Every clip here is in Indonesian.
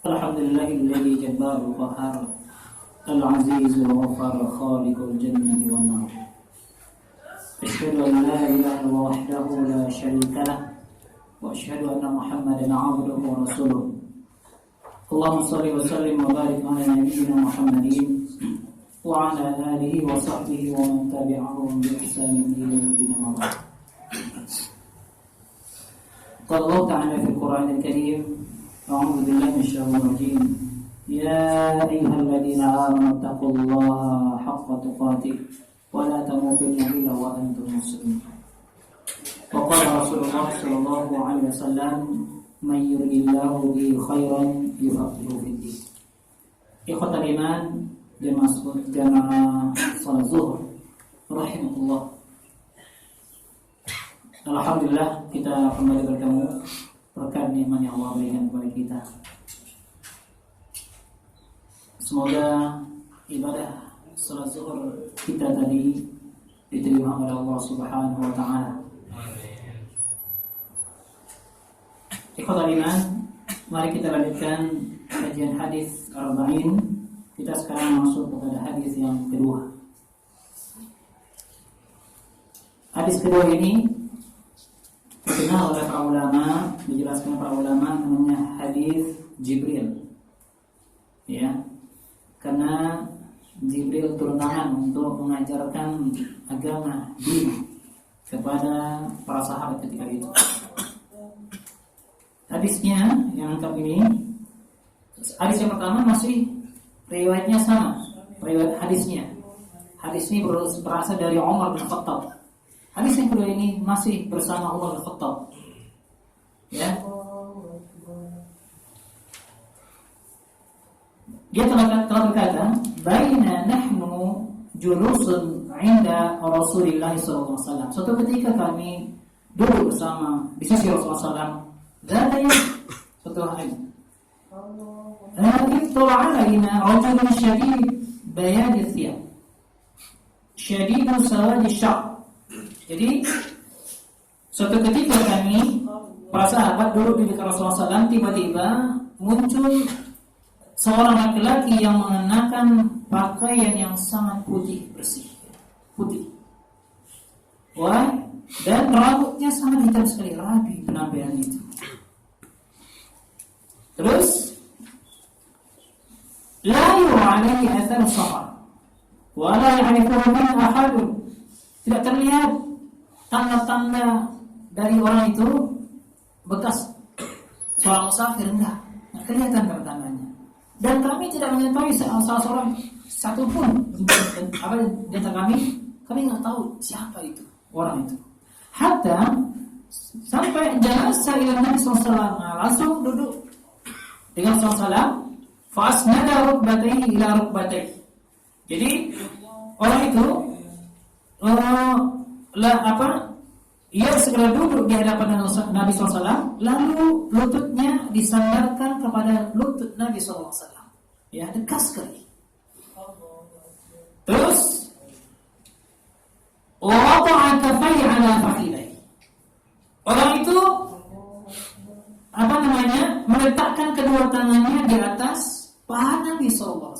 Alhamdulillahilladzi jabbarul qahhar al-azizul ghaffar khaliqul jannati wan nar. Asyhadu an la ilaha illallah wahdahu la syarika lah wa asyhadu anna Muhammadan 'abduhu wa rasuluh. Allahumma shalli wa sallim wa barik ala nabiyyina Muhammadin wa ala alihi wa sahbihi wa man tabi'ahum bi ihsanin ila yaumil qiyamah. Qala Allah ta'ala fil Qur'anil Karim, a'udzu billahi minasyaitonir rajim. Ya ayyuhalladzina amanu taqullaha haqqa tuqatih wa la tamutunna illa wa antum muslimun. Wa qala Rasulullah sallallahu alaihi wasallam, "Man yuridillahu bihi khairan yufaqihuhu fid din." Ikhwatal iman, jamaah salat zuhur rahimakumullah. Alhamdulillah kita kembali bertemu berkat nikmat yang Allah berikan kepada kita. Semoga ibadah salat zuhur kita tadi diterima oleh Allah Subhanahu wa taala. Ikhwatal iman, mari kita lanjutkan kajian hadis Arba'in. Kita sekarang masuk kepada hadis yang kedua. Hadis kedua ini dikenal oleh para ulama, dijelaskan para ulama namanya hadis Jibril. Ya. Karena Jibril turun tangan untuk mengajarkan agama din kepada para sahabat ketika itu. Hadisnya yang lengkap ini, hadis yang pertama masih riwayatnya sama, riwayat hadisnya. Hadis ini berasal dari Umar bin Khattab. Hadis yang kedua ini masih bersama Umar bin Khattab. Ya. Dia telah berkata, "Baina nahnu julusun 'inda Rasulillah sallallahu alaihi wasallam." Suatu ketika kami duduk bersama di sisi Rasulullah sallallahu alaihi wasallam, zatanya suatu hari. Ittala 'alaina rajulun syadid bayad thiyab. Syadid sawad asy-sya'r. Jadi suatu ketika kami para sahabat duduk di dekat Rasulullah SAW, tiba-tiba muncul seorang laki-laki yang mengenakan pakaian yang sangat putih bersih, putih. Wah, dan rambutnya sangat hitam sekali, rapi penampilan itu. Terus, la yu'alaihi athar safar, wa la ya'rifuhu min ahadun. Tidak terlihat tanda-tanda dari orang itu bekas seorang musafir, enggak kelihatan tanda-tandanya. Dan kami tidak mengetahui salah seorang satu pun apa di antara kami nggak tahu siapa itu orang itu. Hatta sampai jalasa ila Nabi SAW, langsung duduk dengan SAW, fasnada rukbatayhi ila rukbatayhi. Jadi orang itu ia segera duduk di hadapan Nabi SAW, lalu lututnya disandarkan kepada lutut Nabi SAW. Ya, dekat sekali. Terus, wada'a kaffayhi 'ala fakhidayhi. Orang itu meletakkan kedua tangannya di atas paha Nabi SAW.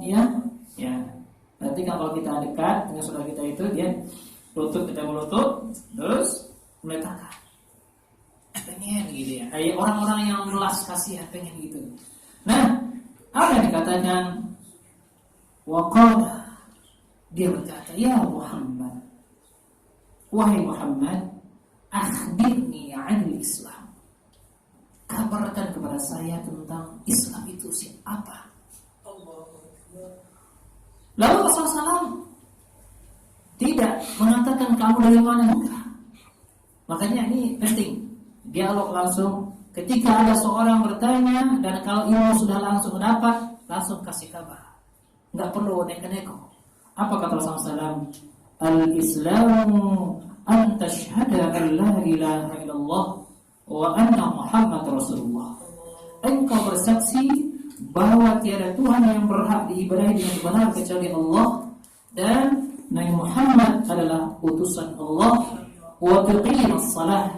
Ya, ya. Berarti kalau kita dekat dengan saudara kita itu, dia lutut ketemu lutut, terus meletakkan. Pengen gitu ya. Kayak orang-orang yang melas kasihan pengen gitu. Nah, apa yang dikatakan? Waqala, dia berkata, "Ya Muhammad, wahai Muhammad, akhbirni 'anil Islam." Kabarkan kepada saya tentang Islam itu siapa? Lalu Rasulullah SAW tidak mengatakan kamu dari mana, enggak. Makanya ini penting. Dialog langsung. Ketika ada seorang bertanya dan kalau ilmu sudah langsung dapat, langsung kasih kabar. Enggak perlu neko-neko. Apa kata Rasulullah SAW? Al-Islamu an tashhada an la ilaha illallah wa anna Muhammad Rasulullah. Engkau bersaksi bahwa tiada Tuhan yang berhak diibadahi dengan benar kecuali Allah, dan Nabi Muhammad adalah utusan Allah. Wa tuqimus shalah,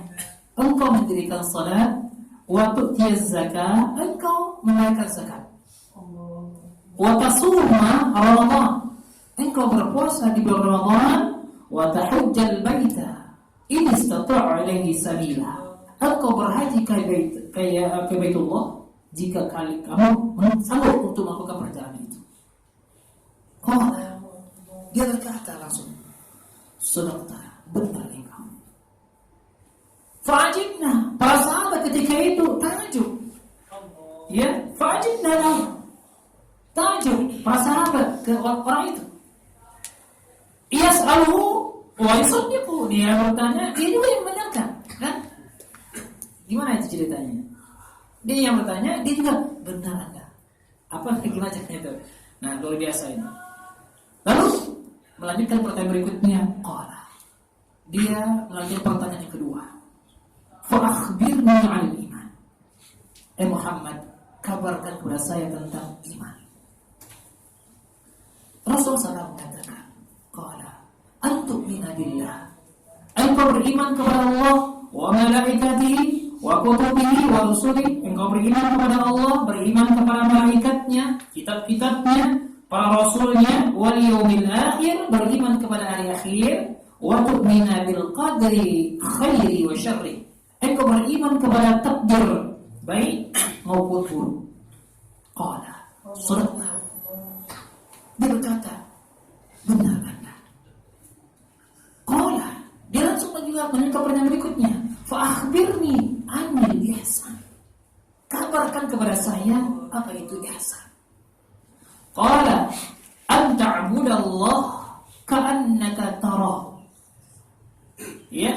engkau mendirikan salat, wa tu'tiyaz zakat, engkau menunaikan zakat. Wa tasuma Ramadan, engkau berpuasa di bulan Ramadan, wa tahujjal baita in istata'a ilaihi sabila, engkau berhaji ke Baitullah jika kamu sanggup untuk melakukan perjalanan itu. Dia berkata langsung, sadaqta, benar engkau. Fa'ajibna, para sahabat ketika itu takjub. Ya, fa'ajibna lahu, takjub para sahabat ke orang itu. Yas'aluhu wa yusaddiqu, dia bertanya, dia juga yang benarkan, kan? Gimana itu ceritanya? Dia yang bertanya, dia juga benar Anda. Apa gimana caranya itu? Nah, luar biasa ini. Lalu melanjutkan pertanyaan berikutnya, dia melanjutkan pertanyaan yang kedua. Fa akhbirni 'anil iman. Muhammad, kabarkan kepada saya tentang iman. Rasulullah SAW mengatakan, antu'mina billah, engkau beriman kepada Allah, wa malaikatihi, wa kutubihi, wa rusulihi, engkau beriman kepada Allah, beriman kepada malaikatnya, kitab-kitabnya, para rasulnya, wal yaumil akhir, beriman kepada hari akhir, wa tu'mina bil qadri khairi wa syarri, engkau beriman kepada takdir baik maupun buruk. Qala sadaqta, dia berkata, benar Anda. Qala, dia langsung juga menyangka pertanyaan berikutnya, fa akhbirni 'anil ihsan, kabarkan kepada saya apa itu ihsan. Qala an ta'budallah ka'annaka tarahu. Ya,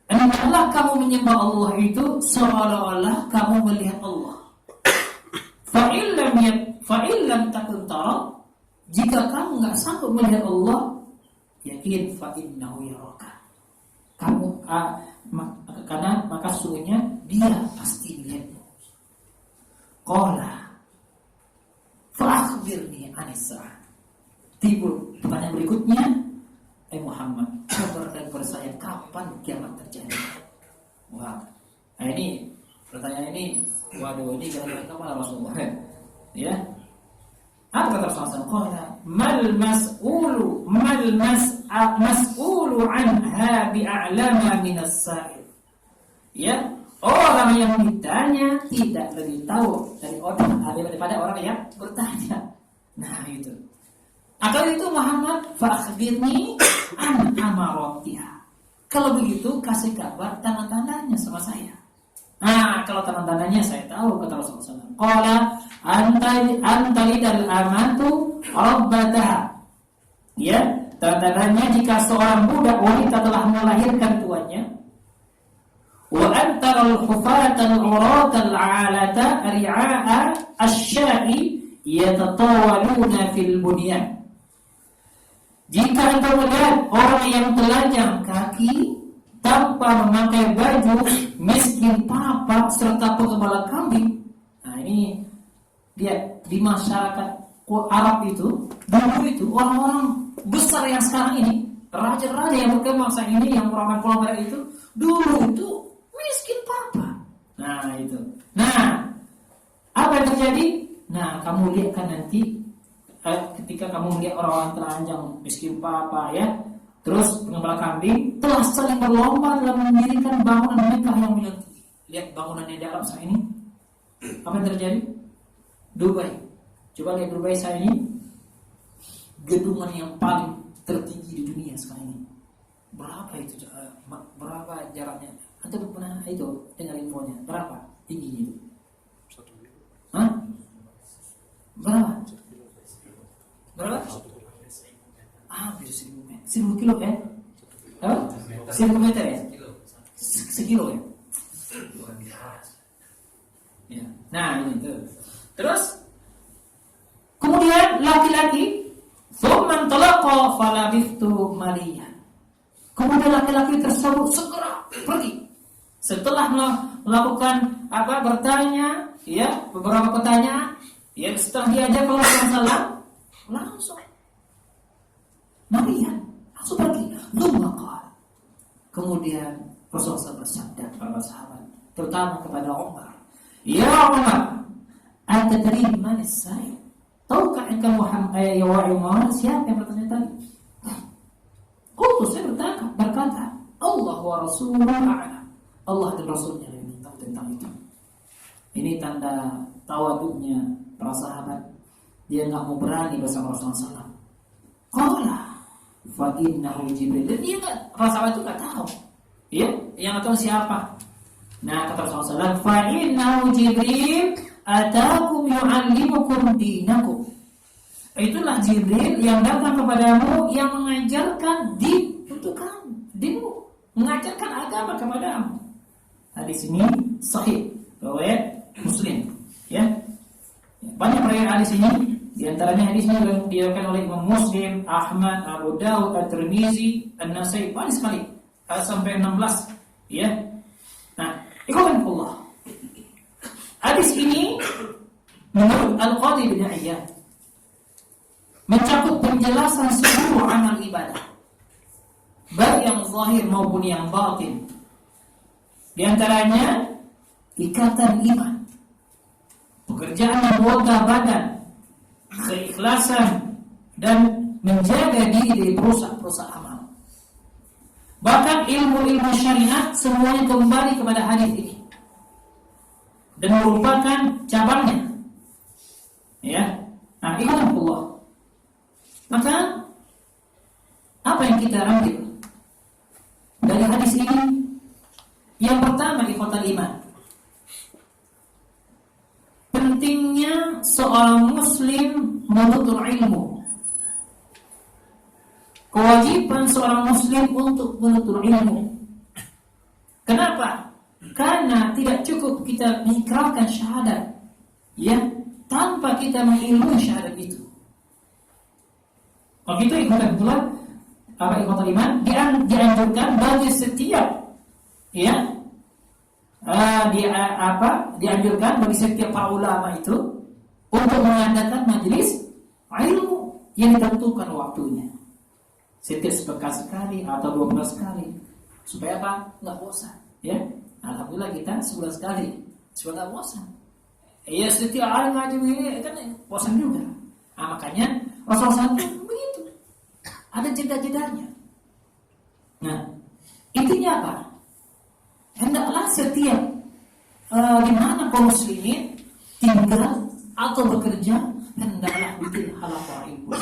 hendaklah kamu menyembah Allah itu seolah-olah kamu melihat Allah. Fa illam takun tara, jika kamu enggak sanggup melihat Allah, yakin fa innahu yaraka, kamu karena maka sungguhnya dia pasti melihatmu. Qala fa akhbirni 'anis sa'ah. Timbul pertanyaan berikutnya, Muhammad, kabarkan kepada saya kapan kiamat terjadi. Wah, nah ini pertanyaan ini, waduh, ini gara-gara kemana Rasulullah? Ya, apa kata Rasulullah? Mal mas'ulu anha bi'a'lama minas sa'il. Ya, orang yang ditanya tidak lebih tahu daripada orang yang bertanya. Nah itu. Akan itu Muhammad, fa'akhbirni an amaratiha. Kalau begitu kasih kabar tanda-tandanya sama saya. Nah, kalau tanda-tandanya saya tahu, kata Rasulullah SAW. Qala antalidal amatu rabbataha. Ya, tanda-tandanya jika seorang budak wanita telah melahirkan tuannya. Wa antaral hufatal uratal alata ri'a'a asy-sya'i yatatawaluna fil bunyan. Jika engkau melihat orang yang telanjang kaki tanpa memakai baju, miskin papa serta penggembala kambing. Nah ini dia di masyarakat Arab itu, dulu itu orang-orang besar yang sekarang ini, raja-raja yang berkembang saat ini, yang orang Pulau Barat itu, dulu itu miskin papa. Nah itu. Nah, apa yang terjadi? Nah, kamu lihat kan nanti ketika kamu melihat orang-orang telanjang, miskin papa ya, terus pengembala kambing telah saling berlomba dalam mendirikan bangunan Mekah yang milik. Lihat bangunan yang dalam saat ini. Apa yang terjadi? Dubai. Coba lihat Dubai saat ini. Gedungan yang paling tertinggi di dunia sekarang ini. Berapa itu? Berapa jaraknya? Anda pernah itu dengar infonya? Berapa tingginya itu? 1 kilo. Hah? Berapa? Berapa? Hampir 1000 kilo ya? Apa? 1000 meter ya? Sekilo ya? Ya. Nah ini tuh. Terus kemudian laki-laki thumman talaqa falabithtu maliyan. Kemudian laki-laki tersebut segera pergi. Setelah melakukan bertanya, ya, beberapa pertanyaan, ya, setelah diajak oleh Rasulullah langsung maliyan, langsung pergi. Kemudian Rasulullah bersabda kepada sahabat, terutama kepada Umar, "Ya Umar, atadri man as-sa'il?" Tahukah engkau Muhammad, ya Umar, siapa yang bertanya tadi? Qultu, saya berkata, Allah wa Rasuluhu a'lam. Allah dan Rasulnya lebih tahu tentang itu. Ini tanda tawaduknya para sahabat. Dia nggak mau berani bersama Rasulullah SAW. Qala fa innahu Jibril. Dan dia nggak, para sahabat itu nggak tahu. Ya, yang nggak tahu siapa. Nah, kata Rasulullah SAW, fa innahu Jibril atakum yu'allimukum dinakum. Itulah Jibril yang datang kepadamu yang mengajarkan din untuk kamu, dinmu, mengajarkan agama kepadamu. Hadis ini sahih riwayat Muslim, ya. Banyak riwayat hadis ini, di antaranya hadis ini yang diriwayatkan oleh Imam Muslim, Ahmad, Abu Dawud, At-Tirmizi, An-Nasai, banyak sekali, sampai 16, ya. Nah, ikhwanullah. Hadis ini menurut Al-Qadhi bin Iyad mencakup penjelasan seluruh amal ibadah, baik yang zahir maupun yang batin. Di antaranya ikatan iman, pekerjaan anggota badan, keikhlasan, dan menjaga diri dari perusak-perusak amal. Bahkan ilmu-ilmu syariat semuanya kembali kepada hadis ini dan merupakan cabangnya. Ya, nah ikhwanullah. Maka apa yang kita ambil dari hadis ini? Yang pertama, ikhwatal iman, pentingnya seorang muslim menuntut ilmu. Kewajiban seorang muslim untuk menuntut ilmu. Kenapa? Karena tidak cukup kita mengikrarkan syahadat, ya, tanpa kita mengilmui syahadat itu. Kalau itu ikhwatal iman dianjurkan bagi setiap, ya, dianjurkan bagi setiap para ulama itu untuk mengadakan majelis ilmu yang ditentukan waktunya, setiap sepekan sekali atau 2 bulan sekali, supaya apa? Nggak bosan, ya. Alhamdulillah kita sebulan sekali, supaya nggak bosan. Ya, setiap hari ngaji begini kan bosan juga. Nah, makanya Rasulullah SAW begitu, ada jeda-jedanya. Nah, intinya apa? Hendaklah setiap di mana kaum muslimin tinggal atau bekerja, hendaklah bikin halaqah ilmu.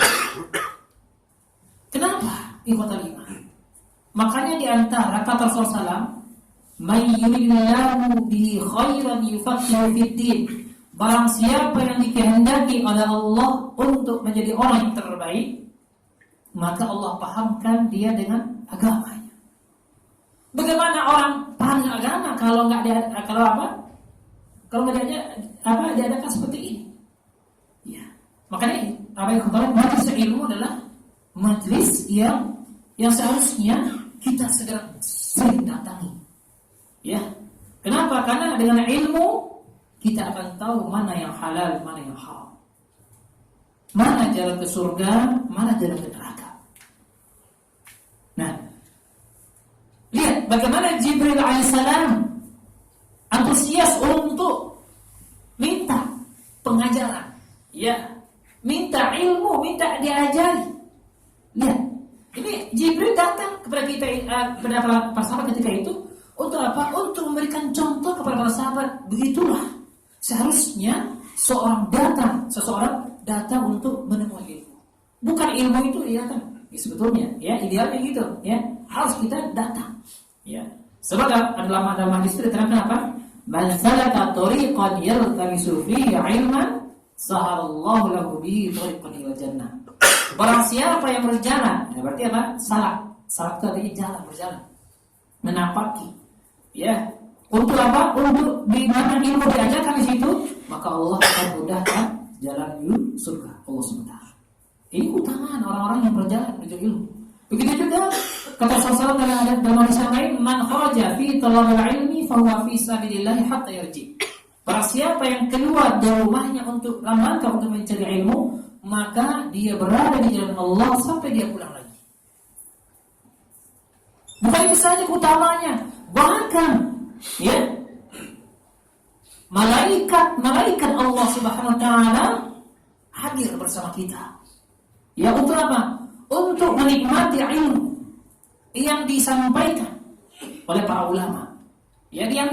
Kenapa? Ikhwatal iman. Makanya di antara kata Rasulullah SAW, "May yuridillahu bihi khairan yufaqihu fid-din." Barang siapa yang dikehendaki oleh Allah untuk menjadi orang yang terbaik, maka Allah pahamkan dia dengan agamanya. Bagaimana orang paham agama kalau nggak diadakan seperti ini? Ya, makanya apa yang kita majelis ilmu adalah majelis yang seharusnya kita segera sering datangi. Ya, kenapa? Karena dengan ilmu kita akan tahu mana yang halal, mana yang haram, mana jalan ke surga, mana jalan ke neraka. Nah, lihat bagaimana Jibril alaihissalam antusias untuk minta pengajaran, ya, minta ilmu, minta diajari. Lihat, ini Jibril datang kepada kita, kepada para sahabat ketika itu untuk apa? Untuk memberikan contoh kepada para sahabat. Begitulah seharusnya seseorang datang untuk menemui ilmu. Bukan ilmu itu, ya kan? Sebetulnya, ya, idealnya gitu, ya. Harus kita datang, ya. Sebab dalam hadis itu diterangkan apa? Man salaka tariqan yaltamisu fihi 'ilman sahalallahu lahu bihi tariqan ila jannah. Barang siapa yang berjalan, ya berarti apa? Salak itu artinya jalan, berjalan, menapaki, ya. Untuk apa? Untuk di mana ilmu diajarkan di situ, maka Allah akan mudahkan jalan menuju surga Allah SWT. Ini keutamaan orang-orang yang berjalan menuju ilmu. Begitu juga kata Rasulullah dalam hadis yang lain, "Man kharaja fi talabil ilmi fa huwa fi sabilillah hatta yarji." Barang siapa yang keluar dari rumahnya untuk rangka untuk mencari ilmu, maka dia berada di jalan Allah sampai dia pulang lagi. Bukan itu saja keutamanya, bahkan Bahkan ya, malaikat Allah Subhanahu wa taala hadir bersama kita. Ya, untuk apa? Untuk menikmati ilmu yang disampaikan oleh para ulama. Ya, yang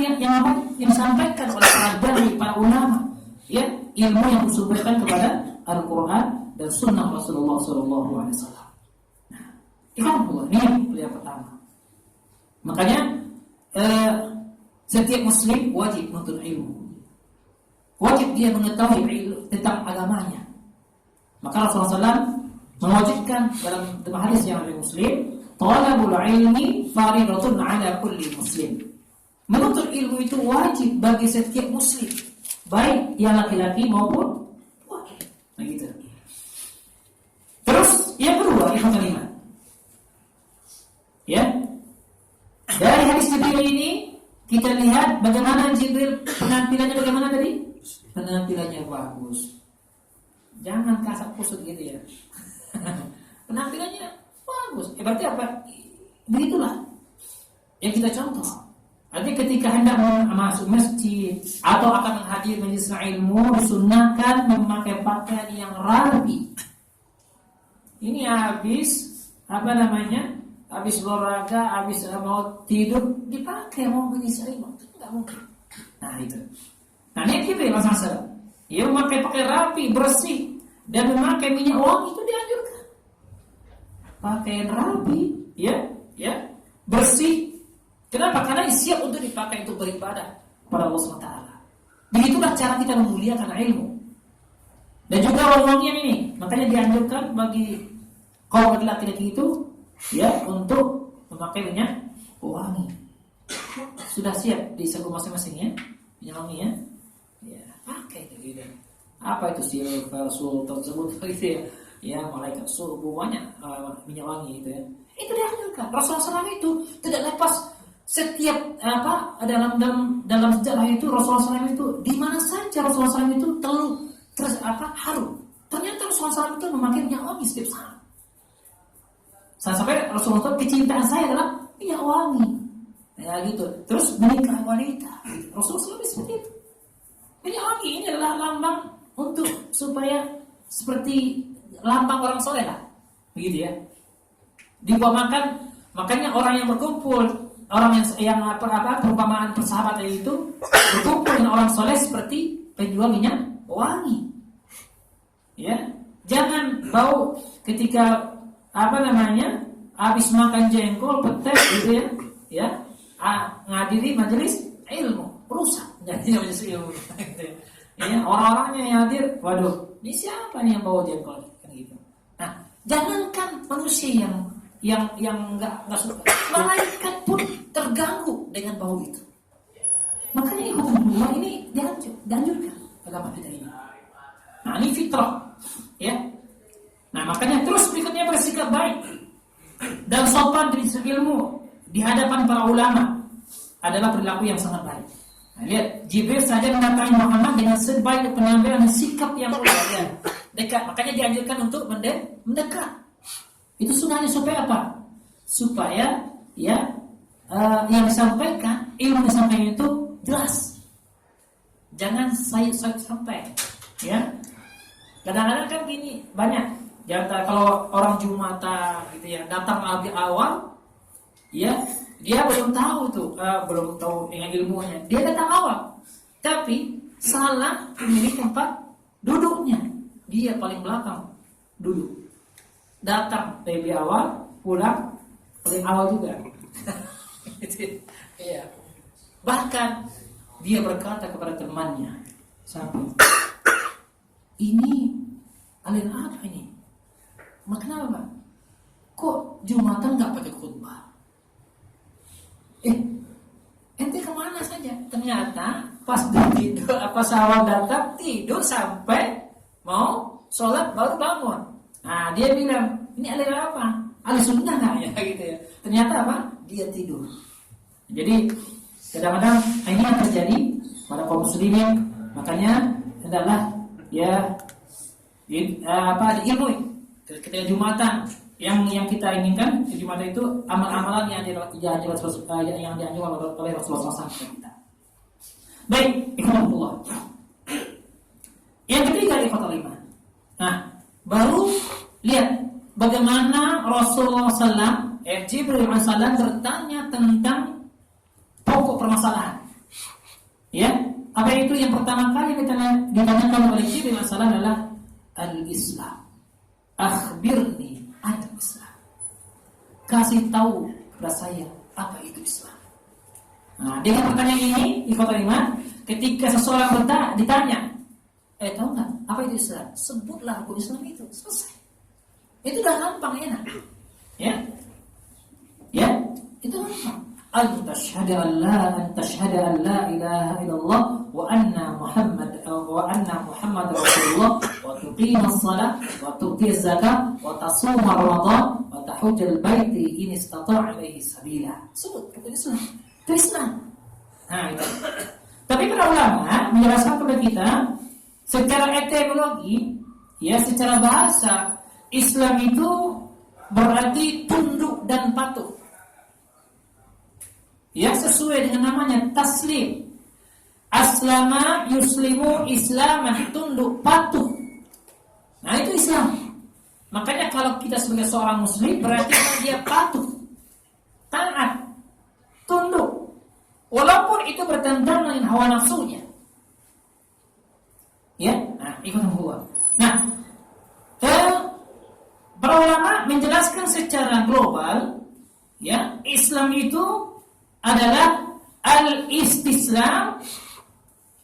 disampaikan oleh para ulama. Ya, ilmu yang disampaikan kepada Al-Qur'an dan Sunnah Rasulullah SAW. Nah, ini yang pertama. Makanya setiap Muslim wajib menuntut ilmu. Wajib dia mengetahui ilmu tentang agamanya. Maka Rasulullah SAW mewajibkan dalam hadis yang ada Muslim, talabul ilmi faridatun ala kulli muslim. Menuntut ilmu itu wajib bagi setiap muslim, baik yang laki-laki maupun wanita. Nah, gitu. Terus yang kedua, yang kelima. Ya. Dari hadis Jibril ini kita lihat bagaimana Jibril penampilannya bagaimana tadi? Penampilannya bagus. Jangan kasar kusut gitu ya. Penampilannya bagus. Berarti apa? Begitulah yang kita contoh. Artinya ketika hendak masuk masjid atau akan hadir majelis ilmu, disunahkan memakai pakaian yang rapi. Ini habis habis olahraga, habis mau tidur dipakai mau majelis ilmu, itu enggak mungkin. Nah itu. Nah ini kita masalah. Ya, memakai pakaian rapi, bersih dan memakai minyak wangi itu dianjurkan. Pakaian rapi, ya, bersih. Kenapa? Karena siap untuk dipakai untuk beribadah kepada Allah SWT. Begitulah cara kita memuliakan ilmu. Dan juga wangian ini, makanya dianjurkan bagi kaum laki-laki itu, ya, untuk memakai minyak wangi. Sudah siap di saku masing-masing ya, minyak wangi ya. Ya, pakai itu gitu. Apa itu silver, sultan tersebut gitu ya? Ya, malaikat suruh banyak minyak wangi itu ya. Itu dianjurkan. Rasulullah SAW itu tidak lepas setiap dalam sejarah itu Rasulullah SAW itu di mana saja Rasulullah SAW itu harum. Ternyata Rasulullah SAW itu memakai minyak wangi setiap saat. Sampai Rasulullah SAW, kecintaan saya adalah minyak wangi. Ya gitu. Terus menikah wanita. Rasulullah SAW seperti itu. Minyak wangi ini adalah lambang untuk supaya seperti lambang orang soleh lah, begitu ya. Diumpamakan, makanya orang yang berkumpul, orang yang perumpamaan persahabatan itu berkumpul dengan orang soleh seperti penjual minyak wangi. Ya, jangan bau ketika habis makan jengkol, petai gitu ya, ngadiri majelis ilmu, rusak jadi majelis ilmu. Ya, orang-orangnya yang hadir, waduh, ini siapa nih yang bawa jengkol? Kan gitu. Nah, jangankan manusia yang nggak suka, malaikat pun terganggu dengan bau itu. Makanya hukum ini dianjurkan agama kita ini. Nah, ini fitrah, ya. Nah, makanya terus berikutnya bersikap baik dan sopan dari ilmu di hadapan para ulama adalah perilaku yang sangat baik. Nah, lihat, Jibril saja mendatangi Muhammad dengan sebaik penampilan dan sikap yang mulia, dekat. Makanya dianjurkan untuk mendekat. Itu sunahnya supaya apa? Supaya ya yang disampaikan, ilmu yang disampaikan itu jelas. Jangan sayup-sayup sampai. Ya. Kadang-kadang kan gini, banyak. Jangan kalau orang Jumatan gitu ya, datang lebih awal, ya. Dia belum tahu dengan ilmunya. Dia datang awal, tapi salah memilih tempat duduknya. Dia paling belakang duduk. Datang lebih awal, pulang paling awal juga. Iya. Bahkan dia berkata kepada temannya, sampai ini aliran apa ini? Kenapa? Kok Jumatan nggak pakai khutbah? Ente kemana saja? Ternyata pas tidur, awal datang tidur sampai mau sholat baru bangun. Nah dia bilang, ini aliran apa? Aliran sunnah nggak ya gitu ya? Ternyata apa? Dia tidur. Jadi kadang-kadang ini yang terjadi pada kaum muslimin. Makanya hendaklah ya diilmui ketika Jumatan Yang kita inginkan di mata itu amal-amalan yang dianjurkan oleh Rasulullah SAW kita. Baik, ikhwanullah. Yang ketiga ikhwatul iman. Nah, baru lihat bagaimana Rasulullah SAW, Jibril AS bertanya tentang pokok permasalahan. Ya, apa itu yang pertama kali ditanyakan oleh Jibril AS adalah al-Islam. Akhbirni anil Islam. Kasih tahu kepada saya apa itu Islam. Nah, dengan pertanyaan ini, ikhwatul iman, ketika seseorang ditanya, tahu nggak apa itu Islam? Sebutlah rukun Islam itu, selesai. Itu udah gampang, enak. Ya, itu gampang. Antashhadu an la ilaha illallah wa anna Muhammad Rasulullah wa tuqimas salat wa tu'tiz zakat wa tasuma Ramadan wa tahujjal baiti in istata' ilaihi sabila. Sebut rukun Islam. Itu Islam. Nah, itu. Tapi para ulama menjelaskan kepada kita secara etimologi, ya, secara bahasa, Islam itu berarti tunduk dan patuh. Ya, sesuai dengan namanya taslim. Aslama yuslimu islaman, tunduk patuh. Nah, itu Islam. Makanya kalau kita sebagai seorang muslim berarti dia patuh, taat, tunduk, walaupun itu bertentangan dengan hawa nafsunya. Ya, nah, ikutan gua. Nah, para ulama menjelaskan secara global, ya, Islam itu adalah al-istislam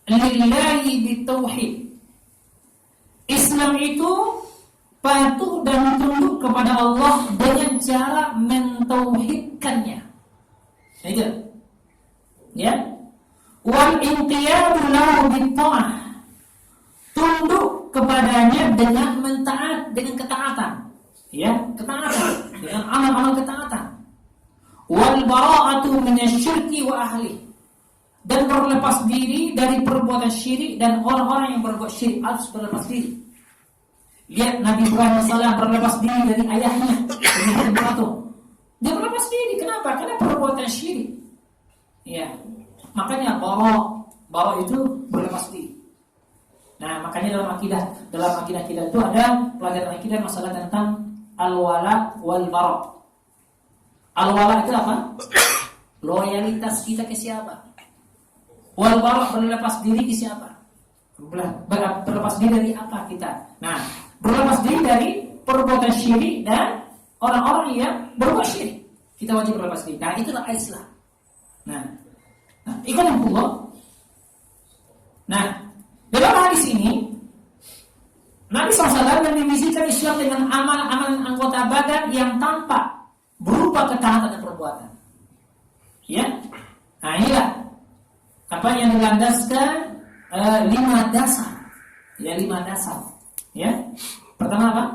lillahi bitauhid. Islam itu patuh dan tunduk kepada Allah dengan cara mentauhidkannya. Itu. Ya. Wal inqiyadu lahu bitta'ah. Tunduk kepadanya dengan mentaat, dengan ketaatan. Ya, ketaatan, dengan amal-amal ketaatan. Wal bara'atu minasyirki wa ahli, dan berlepas diri dari perbuatan syirik dan orang-orang yang berbuat syirik, harus berlepas diri. Lihat Nabi Ibrahim AS berlepas diri dari ayahnya, dia berlepas diri. Kenapa? Karena perbuatan syirik. Ya, makanya bara itu berlepas diri. Nah, makanya dalam akidah kita itu ada pelajaran akidah masalah tentang al-wala wal bara. Al-wala itu apa? Loyalitas kita ke siapa? Wal bara, berlepas diri ke siapa? Berlepas diri dari apa kita? Nah, berlepas diri dari perbuatan syirik dan orang-orang yang berbuat syirik. Kita wajib berlepas diri. Nah, itulah Islam. Nah, ikut Allah. Nah, dalam hadis ini Nabi SAW mendefinisikan Islam dengan amal-amal anggota badan yang tampak berupa ketaatan dan perbuatan. Ya, nah inilah apa yang dilandaskan 5 dasar. Ya, 5 dasar. Ya, pertama apa?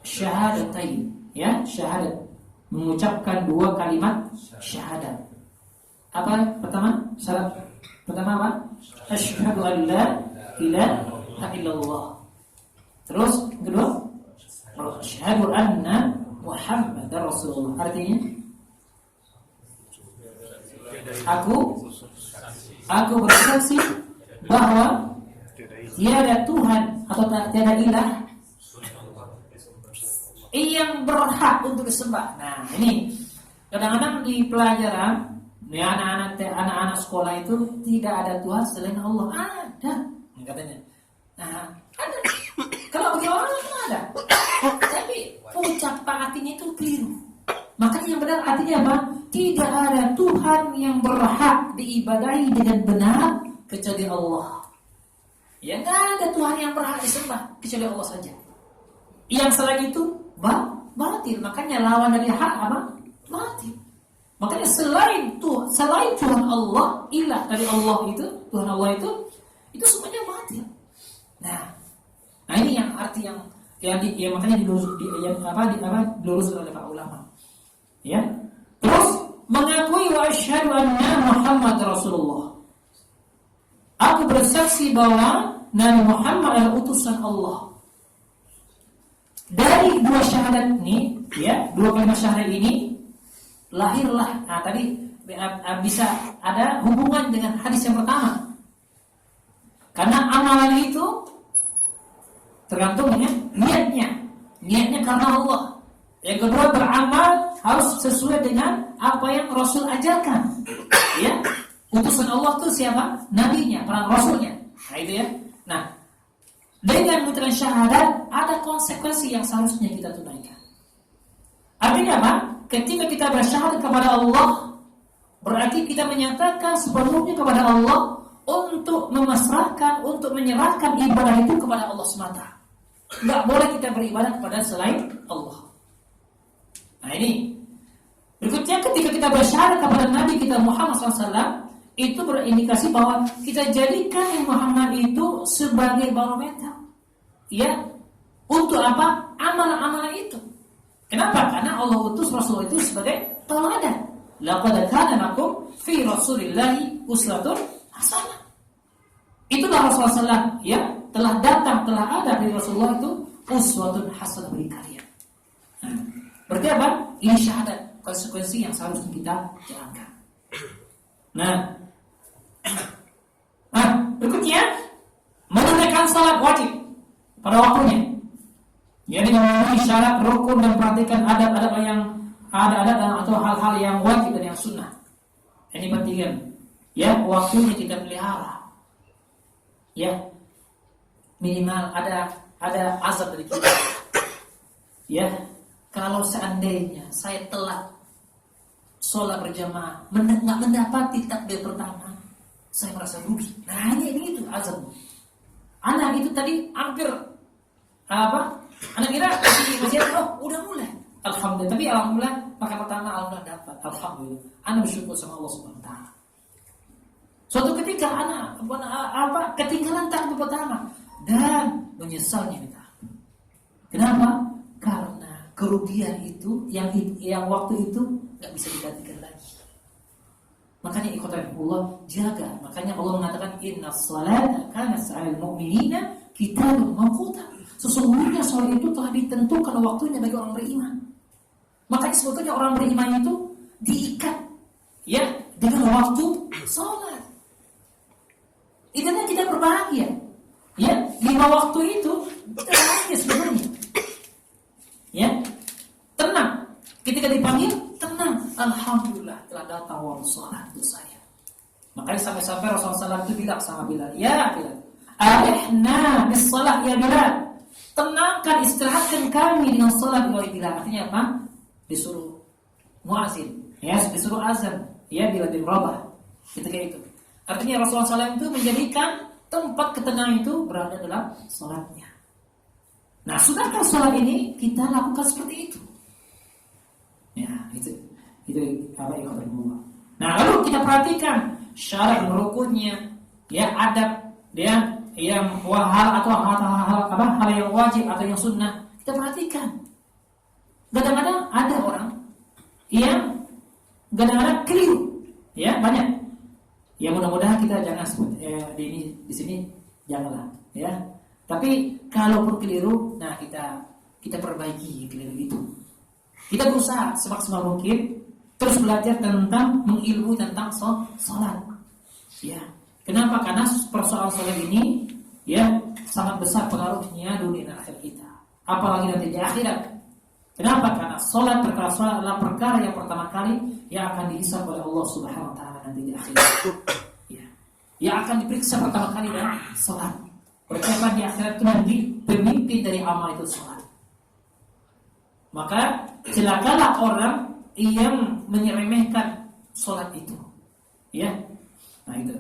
Syahadatain. Ya, syahadat. Mengucapkan 2 kalimat syahadat. Apa pertama? Syarat pertama apa? Asyhadu an la ilaha illallah. Terus kedua, asyhadu anna Muhammadar Rasulullah. Artinya aku bersaksi bahwa tiada Tuhan atau tiada ilah yang berhak untuk disembah. Nah, ini kadang-kadang di pelajaran ya, anak-anak sekolah itu tidak ada Tuhan selain Allah. Ada, katanya. Nah, ada. Kalau bagi orang itu ada. Tapi ucapan artinya itu keliru. Makanya yang benar artinya apa? Tidak ada Tuhan yang berhak diibadahi dengan benar kecuali Allah. Ya, tidak ada Tuhan yang berhak disembah kecuali Allah saja. Yang selain itu batil. Makanya lawan dari hak apa? Batil. Makanya selain Tuhan Allah, ilah dari Allah itu, Tuhan Allah itu semuanya batil. Nah ini yang arti yang makanya diluruskan oleh para ulama. Ya. Terus mengakui wa asyhadu anna Muhammad Rasulullah. Aku bersaksi bahwa Nabi Muhammad adalah utusan Allah. Dari dua syahadat ini, ya, dua kalimat syahadat ini lahirlah. Nah, tadi bisa ada hubungan dengan hadis yang pertama. Karena amalan itu tergantung niatnya. Niatnya karena Allah. Yang kedua, beramal harus sesuai dengan apa yang Rasul ajarkan. Ya, utusan Allah itu siapa? Nabinya, para Rasulnya. Nah, itu ya. Nah, dengan mengucapkan syahadat ada konsekuensi yang seharusnya kita tunaikan. Artinya apa? Ketika kita bersyahadat kepada Allah, berarti kita menyatakan sepenuhnya kepada Allah untuk memasrahkan, untuk menyerahkan ibadah itu kepada Allah semata. Enggak boleh kita beribadah kepada selain Allah. Nah, ini berikutnya, ketika kita bersyahadat kepada Nabi kita Muhammad SAW, itu berindikasi bahwa kita jadikan Muhammad itu sebagai barometer, ya, untuk apa? Amalan-amalan itu. Kenapa? Karena Allah utus Rasul itu sebagai teladan. Laqad kana lakum fi Rasulillahi uswatun hasanah. Itulah Rasulullah SAW, ya, telah datang, telah ada dari Rasulullah itu uswatun hasanah bagi kalian. Nah, berarti apa? Ini syahadat, konsekuensi yang seharusnya kita jalankan. Nah, berikutnya menunaikan salat wajib pada waktunya. Ya, dengan memenuhi syarat, rukun, dan perhatikan adab-adab yang ada atau hal-hal yang wajib dan yang sunnah. Ini penting. Ya, waktunya kita pelihara. Ya, minimal ada azab dari kita. Ya, kalau seandainya saya telat sholat berjamaah, nggak mendapati takbir pertama, saya merasa rugi. Nah, ini itu azab. Anak itu tadi hampir Anak kira masih udah mulai. Alhamdulillah. Tapi alhamdulillah maka pertama alhamdulillah dapat. Alhamdulillah. Anak bersyukur sama Allah Subhanahu wa taala. Suatu ketika anak ketinggalan takbir pertama dan menyesalnya kita. Kenapa? Karena kerugian itu yang waktu itu nggak bisa digantikan lagi. Makanya ikhwatallah jaga. Makanya Allah mengatakan innas salata kanat 'alal mu'minina kitabun mawquta. Sesungguhnya sholat itu telah ditentukan waktunya bagi orang beriman. Makanya sebetulnya orang beriman itu diikat, ya, dengan waktu sholat. Intinya kita berbahagia, ya, 5 waktu itu kita bahagia sebenarnya, ya, tenang. Ketika dipanggil tenang, alhamdulillah telah datang waktu sholat itu saya. Makanya sampai-sampai Rasulullah SAW itu bilang sama Bilal, ya Bilal, arihna bis sholat ya Bilal. Tenangkan, istirahatkan kami dengan sholat wahai Bilal. Artinya apa? Disuruh muazin, ya, disuruh azan, ya, Bilal bin Rabah. Ketika itu, artinya Rasulullah SAW itu menjadikan tempat ketenangan itu berada dalam sholatnya. Nah, sudahkah sholat ini kita lakukan seperti itu? Ya, itu apa yang kata Allah. Nah, lalu kita perhatikan syarat rukunnya, ya, adab, dia yang hal atau hal yang wajib atau yang sunnah, kita perhatikan. Kadang-kadang ada orang yang kadang-kadang keliru, ya, banyak. Ya, mudah-mudahan kita jangan di sini janganlah, ya. Tapi kalau pun keliru, nah kita perbaiki keliru itu. Kita berusaha semaksimal mungkin terus belajar tentang mengilmu tentang sholat. Ya. Kenapa? Karena persoalan sholat ini, ya, sangat besar pengaruhnya dunia dan akhirat kita. Apalagi nanti di akhirat. Kenapa? Karena sholat adalah perkara yang pertama kali yang akan dihisab oleh Allah Subhanahu wa taala nanti di akhirat. Ya. Yang akan diperiksa pertama kali adalah sholat. Pertama di akhirat itu nanti pemimpin dari amal itu sholat. Maka celakalah orang yang menyeremehkan sholat itu. Ya. Nah, itu.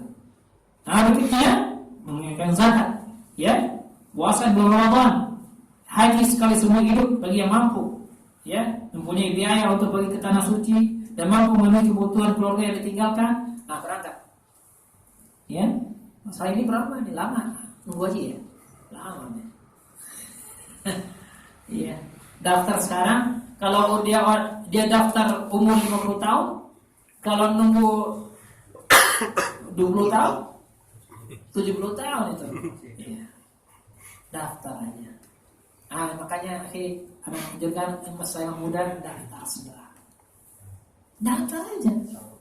Nah, berikutnya menunaikan zakat, ya, puasa bulan Ramadan, haji sekali seumur hidup bagi yang mampu, ya, mempunyai biaya untuk pergi ke tanah suci dan mampu memenuhi kebutuhan keluarga yang ditinggalkan. Nah, berangkat, ya. Masa ini berapa nih? Lama, nunggu aja ya, lama nih. Iya, daftar sekarang. Kalau dia daftar umur 50 tahun, kalau nunggu 20 tahun, 70 tahun itu, ya, daftar aja. Makanya anak jangan saya muda daftar segala. Daftar aja.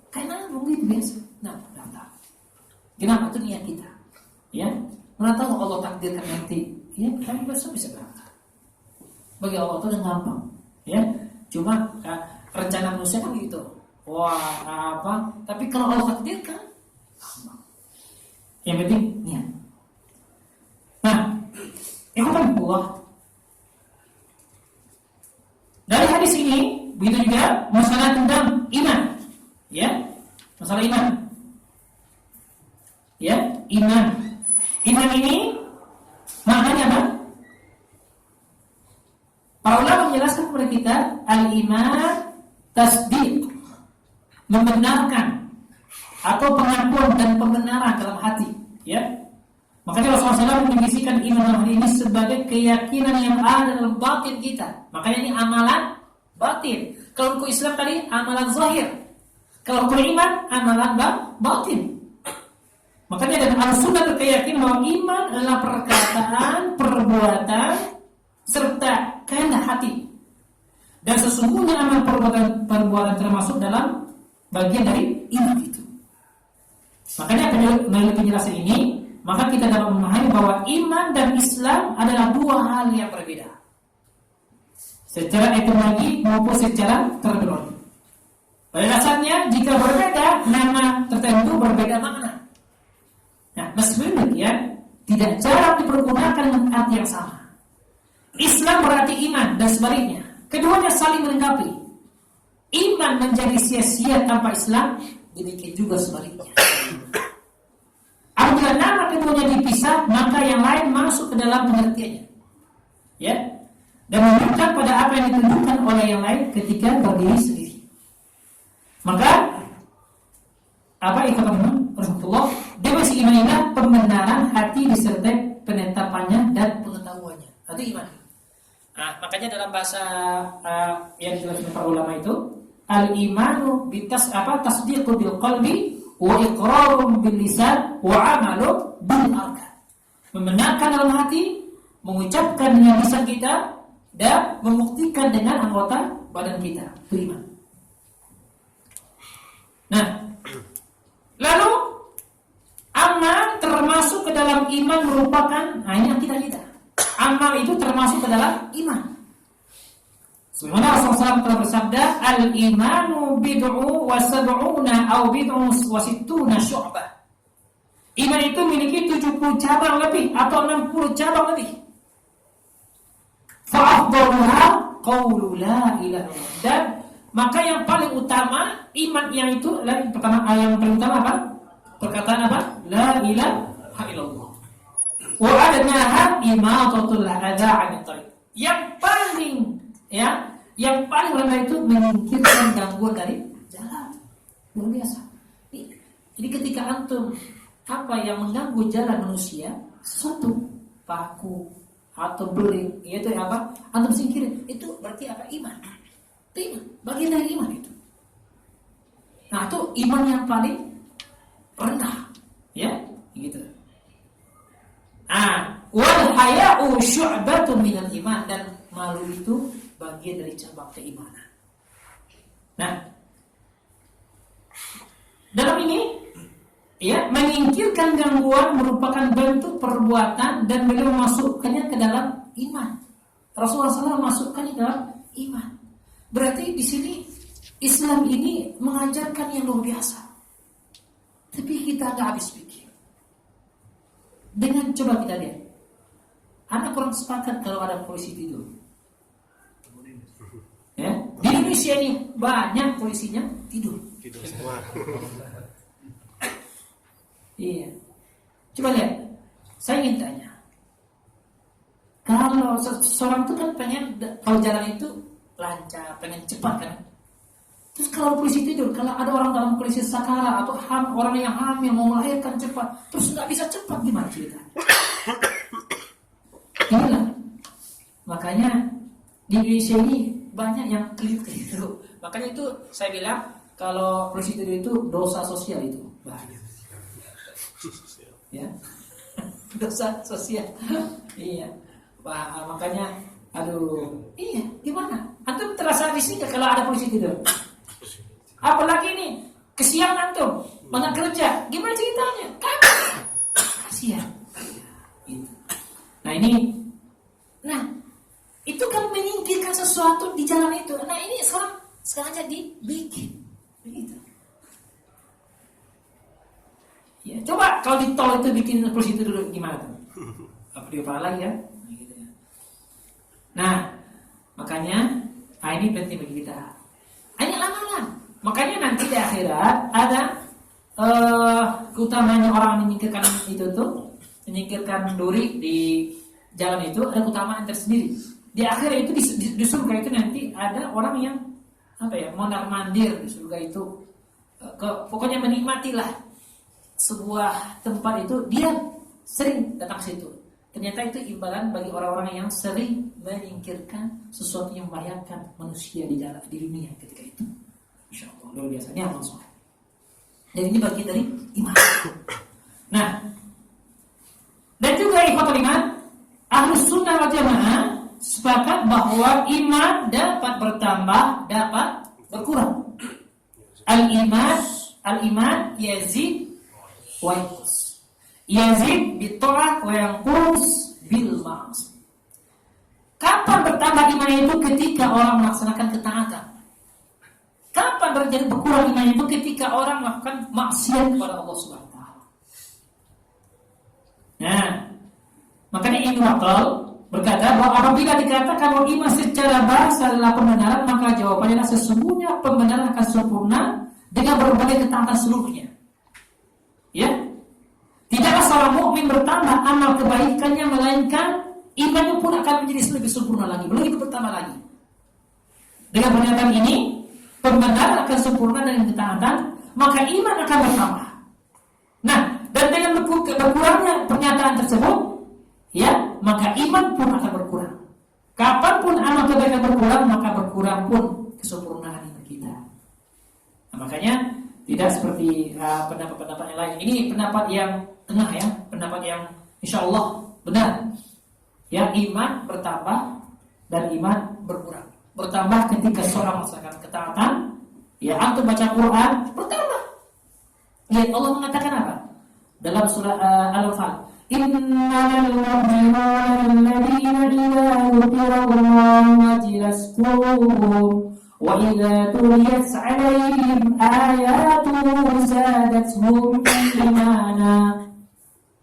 Kayak nabung gitu biasa. Nah, daftar. Kenapa itu niat kita? Ya, mana tahu Allah takdirkan nanti. Ya, kami besok bisa berangkat. Bagi Allah itu udah gampang. Ya, cuma rencana manusia kan gitu. Wah, tapi kalau Allah takdirkan, gampang. Yang penting niat. Nah, ikutan Allah. Dari hadis ini, begitu juga masalah tentang iman, ya, masalah iman, ya, iman ini maknanya apa? Para ulama menjelaskan kepada kita, al-iman tasdiq, membenarkan atau pengakuan dan pembenaran dalam hati, ya. Makanya Rasulullah SAW mendefinisikan iman ini sebagai keyakinan yang ada dalam batin kita. Makanya ini amalan batin. Kalau rukun Islam tadi amalan zahir. Kalau rukun iman amalan batin. Makanya dalam Al-Sunnah berkeyakinan bahwa iman adalah perkataan, perbuatan serta kehendak hati. Dan sesungguhnya amal perbuatan termasuk dalam bagian dari iman itu. Makanya melalui penjelasan ini, maka kita dapat memahami bahwa iman dan Islam adalah dua hal yang berbeda, secara etimologi maupun secara terminologi. Pada dasarnya, jika berbeda nama tertentu, berbeda makna. Nah, meskipun demikian, tidak jarang dipergunakan dengan arti yang sama. Islam berarti iman dan sebaliknya. Keduanya saling melengkapi. Iman menjadi sia-sia tanpa Islam, demikian juga sebaliknya. Apabila nama keduanya dipisah, maka yang lain masuk ke dalam pengertiannya, ya, dan menunjukkan pada apa yang ditunjukkan oleh yang lain ketika berdiri sendiri. Maka ikatan Rasulullah, definisi iman adalah pembenaran hati disertai penetapannya dan pengetahuannya. Itu iman. Nah, makanya dalam bahasa yang dijelaskan para ulama itu, al-imanu tasdiqu bil qalbi wa iqrarun bil lisan wa amalu bil arkan. Membenarkan dalam hati, mengucapkan dengan lisan kita, dan membuktikan dengan anggota badan kita. Itu iman. Nah, lalu amal termasuk ke dalam iman merupakan ini yang kita. Amal itu termasuk ke dalam iman. Sebagaimana Rasulullah telah bersabda, al-imanu bid'u wa sab'una aw bid'u wa sittuna syu'bah. Iman itu memiliki 70 cabang lebih atau 60 cabang lebih. Fa'afdaluha qawlu la ilaha illallah. Dan maka yang paling utama iman yang itu yang paling utama apa? Perkataan apa? La ilaha illallah. Wa adnaha imatatul adza 'anil thariq. Yang paling rendah itu menyingkirkan gangguan dari jalan. Luar biasa. Jadi ketika antum yang mengganggu jalan manusia, sesuatu paku atau beling, yaitu antum singkirin, itu berarti iman. Itu iman, bagian dari iman itu. Nah, itu iman yang paling rendah, ya, gitu. Wal haya'u syu'batun minal iman, dan malu itu bagian dari cabang keimanan. Nah, dalam ini, ya, menyingkirkan gangguan merupakan bentuk perbuatan dan beliau memasukkannya ke dalam iman. Rasulullah SAW memasukkannya dalam iman. Berarti di sini Islam ini mengajarkan yang luar biasa. Tapi kita nggak habis pikir. Dengan coba kita lihat, anak kurang sepakat kalau ada polisi tidur. Ya, di Indonesia ini banyak polisinya tidur. Iya. Coba lihat. Saya ingin tanya. Kalau seorang itu kan pengen kalau jalan itu lancar, pengen cepat kan. Terus kalau polisi tidur, kalau ada orang dalam kondisi sakara atau orang yang hamil mau melahirkan cepat, terus nggak bisa cepat, gimana cerita? Inilah. Makanya di Indonesia ini banyak yang keliru. Makanya itu saya bilang kalau polisi tidur itu dosa sosial itu bahaya. Ya, dosa sosial. Iya. Makanya Aduh, iya, gimana? Antum terasa di sini kalau ada polisi tidur? Apalagi nih, kesiangan antum, banyak kerja, gimana ceritanya? Kasihan. Gitu. Nah ini, itu kan menyingkirkan sesuatu di jalan itu. Nah ini sekarang jadi bikin, begitu. Ya, coba kalau di tol itu bikin polisi itu dulu gimana tuh? Apa dia parah lagi ya? Nah, makanya ini penting bagi kita. Ini amalan. Makanya nanti di akhirat ada keutamaannya orang menyingkirkan itu tuh, menyingkirkan duri di jalan itu ada keutamaan tersendiri. Di akhirat itu di surga itu nanti ada orang yang mondar-mandir di surga itu, pokoknya menikmatilah sebuah tempat itu, dia sering datang ke situ. Ternyata itu imbalan bagi orang-orang yang sering menyingkirkan sesuatu yang membahayakan manusia di dunia ketika itu. Insya Allah luar biasa. Ini amal soleh. Dan ini bagian dari iman. Nah, dan juga ikhwatul iman, Ahlus Sunnah wal Jamaah sepakat bahwa iman dapat bertambah, dapat berkurang. Al-iman yazid wa yanqus. Yazid bi-tha'ah wa yanqus bil ma'siyah. Kapan bertambah iman itu? Ketika orang melaksanakan ketaatan. Kapan terjadi berkurang iman itu? Ketika orang melakukan maksiat kepada Allah Subhanahu wa taala. Nah, makanya Ibnu Battal berkata bahwa apabila dikatakan bahwa iman secara bahasa adalah pembenaran, maka jawabannya adalah sesungguhnya pembenaran akan sempurna dengan berbagai ketaatan seluruhnya. Ya, tidaklah seorang mukmin bertambah amal kebaikannya, melainkan imannya pun akan menjadi lebih sempurna lagi, lebih bertambah lagi. Dengan pernyataan ini, pembenaran akan sempurna dengan ketaatan, maka iman akan bertambah. Nah, dan dengan berkurangnya pernyataan tersebut, ya, maka iman pun akan berkurang. Kapanpun amal kebaikan berkurang, maka berkurang pun kesempurnaan iman kita. Nah, makanya tidak seperti pendapat-pendapat yang lain. Ini pendapat yang tengah ya, pendapat yang insya Allah benar. Ya, iman bertambah dan iman berkurang. Bertambah ketika seorang melaksanakan ketaatan. Ya, antum baca Quran bertambah. Lihat Allah mengatakan apa? Dalam surah Al-Anfal. Innal mu'minina alladzina idza dzukira Allahu wajilat qulubuhum wa idza tuliyat 'alaihim ayatuhu zadatuhum imana.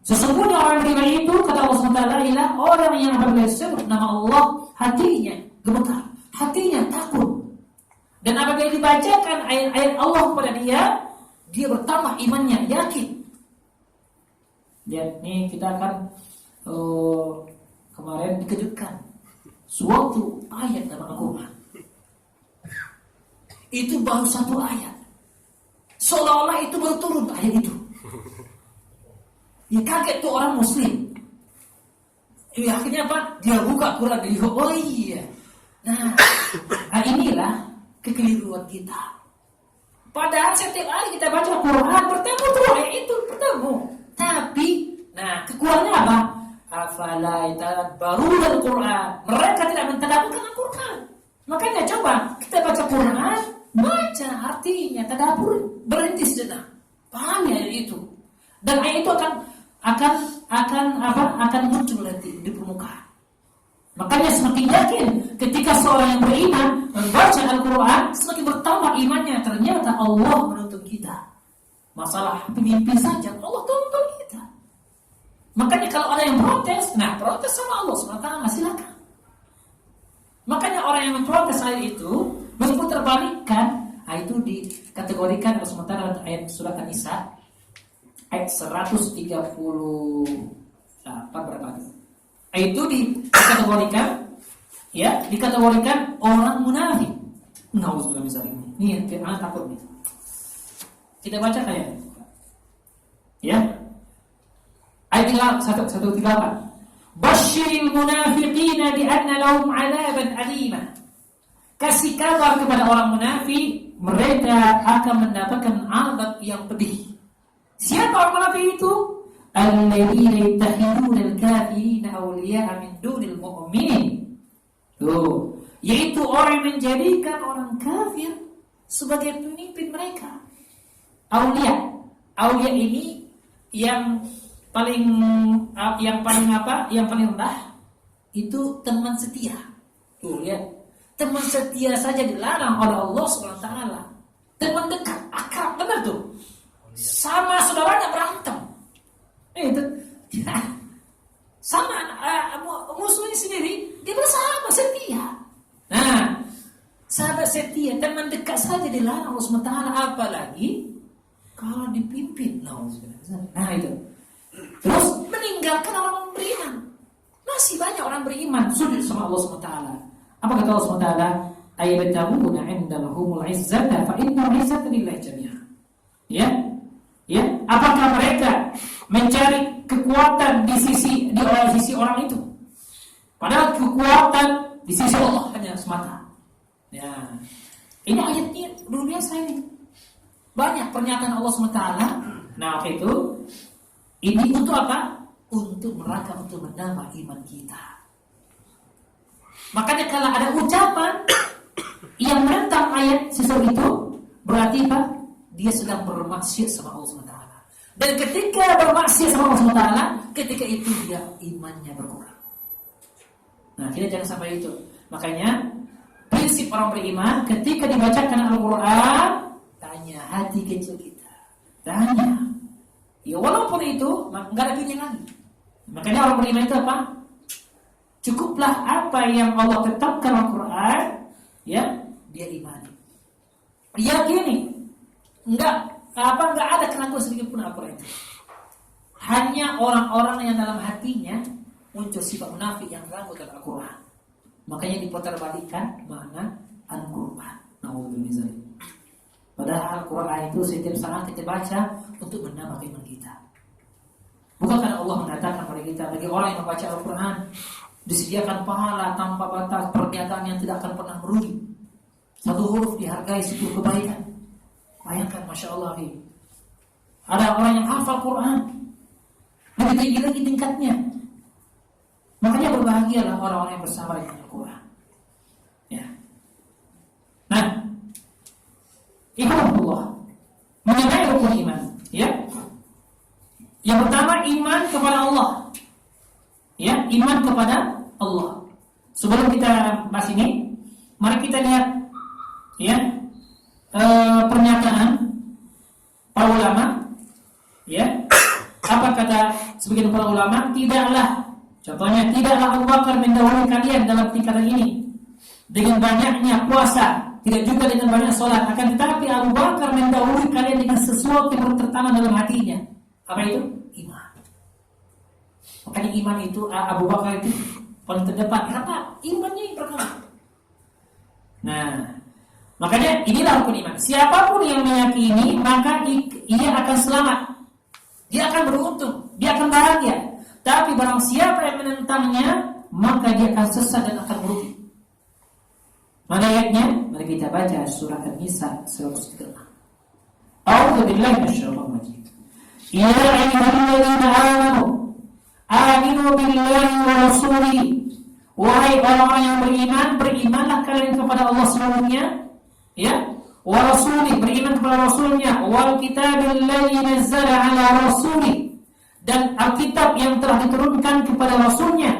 Sesungguhnya orang beriman itu, kata Allah SWT, ialah orang yang apabila disebut nama Allah, hatinya gemetar, hatinya takut. Dan apabila dibacakan ayat-ayat Allah kepada dia bertambah imannya, yakin. Ya, ini kita akan kemarin dikejutkan suatu ayat dalam Al-Quran. Itu baru satu ayat, seolah-olah itu baru turun ayat itu. Ya, kaget tuh orang muslim. Ya, akhirnya apa? Dia buka Quran, dia lihat, oh iya. Nah, inilah kekeliruan kita. Padahal setiap hari kita baca Quran, bertemu tuh ayat itu, bertemu. Tapi, nah, kekurangannya apa? Afala yatadabbaruna al-Quran. Mereka tidak mentadabburkan Al-Quran. Makanya coba kita baca Quran, baca artinya, tadabbur, berhenti sejenak. Pahami ayat itu. Dan ayat itu akan muncul nanti di permukaan. Makanya semakin yakin ketika seorang yang beriman membaca Al-Quran, semakin bertambah imannya. Ternyata Allah menuntun kita. Masalah pemimpi saja Allah tuntun kita. Makanya kalau ada yang protes, nah protes sama Allah SWT, silakan. Makanya orang yang memprotes ayat itu, meskipun terbalikan, itu dikategorikan Allah SWT dalam ayat surat An-Nisa ayat 130 berapa itu? Itu dikategorikan orang munafik. Nauzubillah min dzalik. Ini yang takut nih. Kita baca kayak ya. Ayat 138. Basyiril munafiqina bi anna lahum 'adaban alima. Kasih kabar kepada orang munafik, mereka akan mendapatkan azab yang pedih. Siapa orang munafik itu? Alladzina yattakhiduna al-kafirina awliya'a min dunil mu'minin. Tuh, yaitu orang yang menjadikan orang kafir sebagai pemimpin mereka. Aulia. Aulia ini yang paling rendah itu teman setia. Tuh lihat, teman setia saja dilarang oleh Allah SWT. Teman dekat, akrab, benar tuh. Sama saudaranya berantem. Itu sama musuhnya sendiri, dia bersama setia. Nah, sahabat setia, teman dekat saja dilarang Allah SWT, apalagi kalau dipimpin. Nah itu. Terus meninggalkan orang beriman. Masih banyak orang beriman sujud sama Allah SWT. Apa kata Allah SWT? Ayabtaguna 'indahumul 'izzata fa innal 'izzata lillahi jami'an. Ya. Ya, apakah mereka mencari kekuatan di sisi orang itu? Padahal kekuatan di sisi Allah hanya semata. Ya. Ini ayatnya luar biasa ini. Banyak pernyataan Allah SWT. Nah, itu ini untuk apa? Untuk mereka untuk menambah iman kita. Makanya kalau ada ucapan yang menentang ayat sesuatu itu, berarti apa? Dia sedang bermaksiat sama Allah SWT. Dan ketika bermaksiat sama Allah SWT, ketika itu dia imannya berkurang. Nah, kita jangan sampai itu. Makanya prinsip orang beriman ketika dibacakan Al-Quran, tanya hati kecil kita. Tanya. Ya walaupun itu nggak ada pilihan lagi. Makanya orang beriman itu apa? Cukuplah apa yang Allah tetapkan Al-Quran, ya, dia imani. Yakini. Enggak ada keraguan sedikit pun Al-Quran itu. Hanya orang-orang yang dalam hatinya muncul sifat munafik yang ragu dengan Al-Quran. Makanya diputarbalikkan makna Al-Quran. Nauzubillah. Padahal Al-Quran itu setiap saat kita baca untuk menambah iman kita. Bukan karena Allah mengatakan kepada kita, bagi orang yang membaca Al-Quran disediakan pahala tanpa batas, pernyataan yang tidak akan pernah merugi. Satu huruf dihargai 10 kebaikan. Bayangkan, Masya Allah. Ada orang yang hafal Quran, lebih tinggi lagi tingkatnya. Makanya berbahagialah orang-orang yang bersama dengan Al-Quran. Ya. Nah, ikhwanullah, mengenai rukun iman, ya. Yang pertama, iman kepada Allah. Ya, iman kepada Allah. Sebelum kita bahas ini, mari kita lihat, ya, pernyataan para ulama, ya. Apa kata sebagian para ulama? Contohnya tidaklah Abu Bakar mendahului kalian dalam tingkatan ini dengan banyaknya puasa, tidak juga dengan banyak sholat. Akan tetapi Abu Bakar mendahului kalian dengan sesuatu yang tertanam dalam hatinya. Apa itu? Iman. Makanya iman itu Abu Bakar itu paling terdepan. Kenapa? Imannya yang pertama. Nah, makanya inilah rukun iman. Siapapun yang meyakini, maka ia akan selamat. Dia akan beruntung, dia akan bahagia. Tapi barang siapa yang menentangnya, maka dia akan sesat dan akan merugi. Mana ayatnya? Mari kita baca surah An-Nisa 136. A'udzu billahi minasyaitonir rajim. Ya ayyuhalladzina aminu billahi wa rasulihi. Wahai orang-orang yang beriman, berimanlah kalian kepada Allah seluruhnya, ya. Wa rasulih, beriman kepada rasulnya, wal kitabil ladzi nazzala ala rasulih, dan Alkitab yang telah diturunkan kepada rasulnya,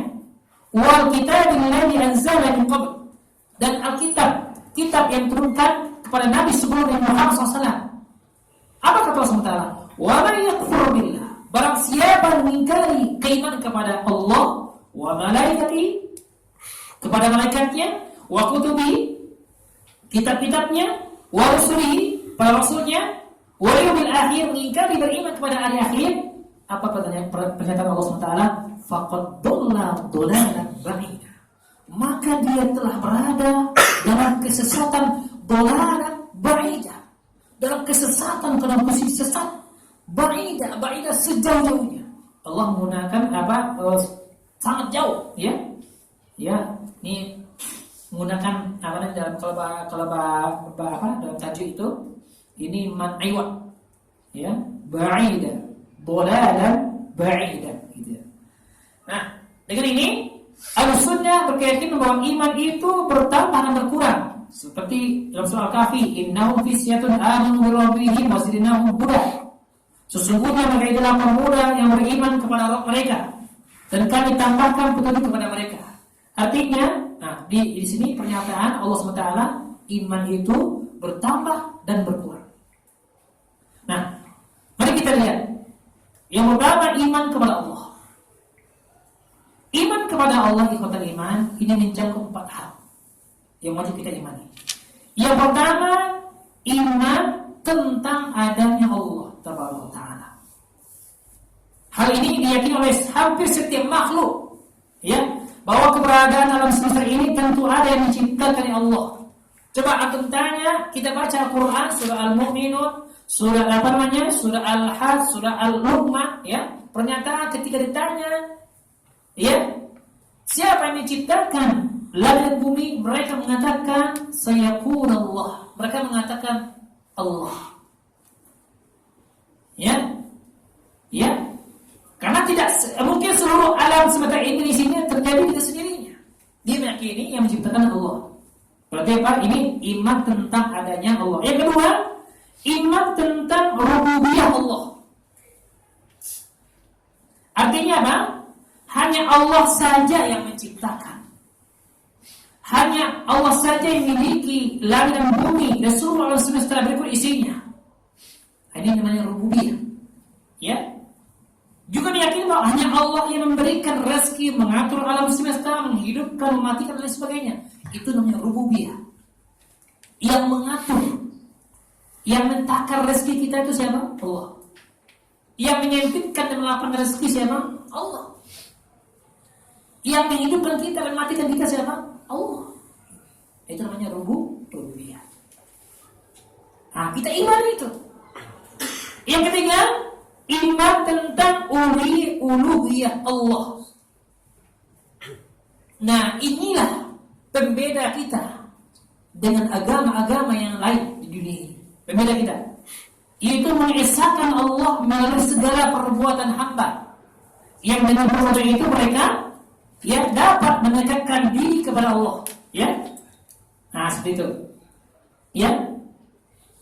wal kitabil ladzi anzala min qabl, dan Alkitab, kitab yang diturunkan kepada Nabi sebelum Muhammad SAW. Apa kata Allah SWT? Wa man yakfur billah, barang siapa mengingkari keimanan kepada Allah, wa malaikati, kepada malaikatnya, wa kutubi, kitab-kitabnya, wa rusulihi, para rasulnya, wa yaumil akhir, mengingkari beriman kepada hari akhir. Apa pernyataan Allah SWT? Faqad dhalla dhalalan ba'ida, maka dia telah berada dalam kesesatan dhalalan ba'ida, dalam kesesatan, dalam posisi sesat, ba'ida sejauh-jauhnya. Allah menggunakan sangat jauh, ya. Ya, ini menggunakan dalam dalam tajuk itu, ini man aywa, ya, ba'ida, dhalalan ba'ida, gitu. Nah, dengan ini Ahlussunnah berkeyakinan bahwa iman itu bertambah dan berkurang. Seperti dalam surah Al-Kahfi, innahum fisyatun amanu bi rabbihim wa zidnahum huda. Sesungguhnya mereka adalah pemuda yang beriman kepada Rabb mereka dan kami tambahkan petunjuk kepada mereka. Artinya, di sini pernyataan Allah SWT, iman itu bertambah dan berkurang. Nah, mari kita lihat. Yang pertama, iman kepada Allah. Iman kepada Allah, ikhwatal iman, ini mencakup 4 hal yang wajib kita imani. Yang pertama, iman tentang adanya Allah Taala. Hal ini diyakini oleh hampir setiap makhluk, ya, bahwa keberadaan alam semesta ini tentu ada yang diciptakan oleh Allah. Coba antum tanya, kita baca Al-Quran, surah Al-Mu'minun, surah surah Al-Hajj, surah Al-Luqman, ya, pernyataan ketika ditanya, ya, siapa yang menciptakan langit dan bumi, mereka mengatakan sayaqul Allah. Mereka mengatakan Allah. Ya. Karena tidak mungkin seluruh alam semesta ini di sini terjadi dengan sendirinya. Dia meyakini yang menciptakan Allah. Berarti apa? Ini iman tentang adanya Allah. Yang kedua, iman tentang rububiyah Allah. Artinya apa? Hanya Allah saja yang menciptakan. Hanya Allah saja yang memiliki langit dan bumi dan seluruh alam semesta berikut isinya. Ini namanya rububiyah. Ya. Juga diyakini bahwa hanya Allah yang memberikan rezeki, mengatur alam semesta, menghidupkan, mematikan dan lain sebagainya. Itu namanya rububiyah. Yang mengatur, yang mentakar rezeki kita itu siapa? Allah. Yang menyempitkan dan melapangkan rezeki siapa? Allah. Yang menghidupkan kita dan mematikan kita siapa? Allah. Itu namanya rububiyah. Nah, kita iman itu. Yang ketiga, iman tentang uluhiyah Allah. Nah, inilah pembeda kita dengan agama-agama yang lain di dunia ini. Pembeda kita, yaitu mengesahkan Allah melalui segala perbuatan hamba. Yang dengan perbuatan itu mereka dapat mendekatkan diri kepada Allah. Ya, nah seperti itu. Ya.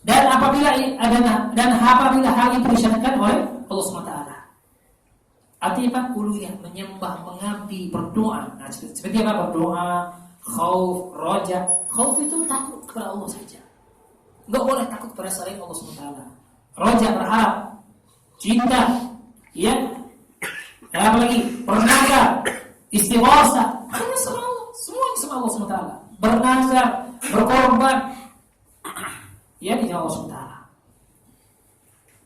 Dan apabila hal itu disyaratkan oleh Allah SWT. Artinya apa? Uluhiyah, menyembah, mengabdi, berdoa. Nah, seperti apa? Berdoa, khauf, roja. Khauf itu takut kepada Allah saja. Enggak boleh takut pada selain Allah SWT. Roja, berharap, cinta, ya. Dan apa lagi? Bernazar, istighatsah. Hanya sama Allah. Semuanya sama Allah SWT. Bernazar, berkorban, ya, di Allah SWT.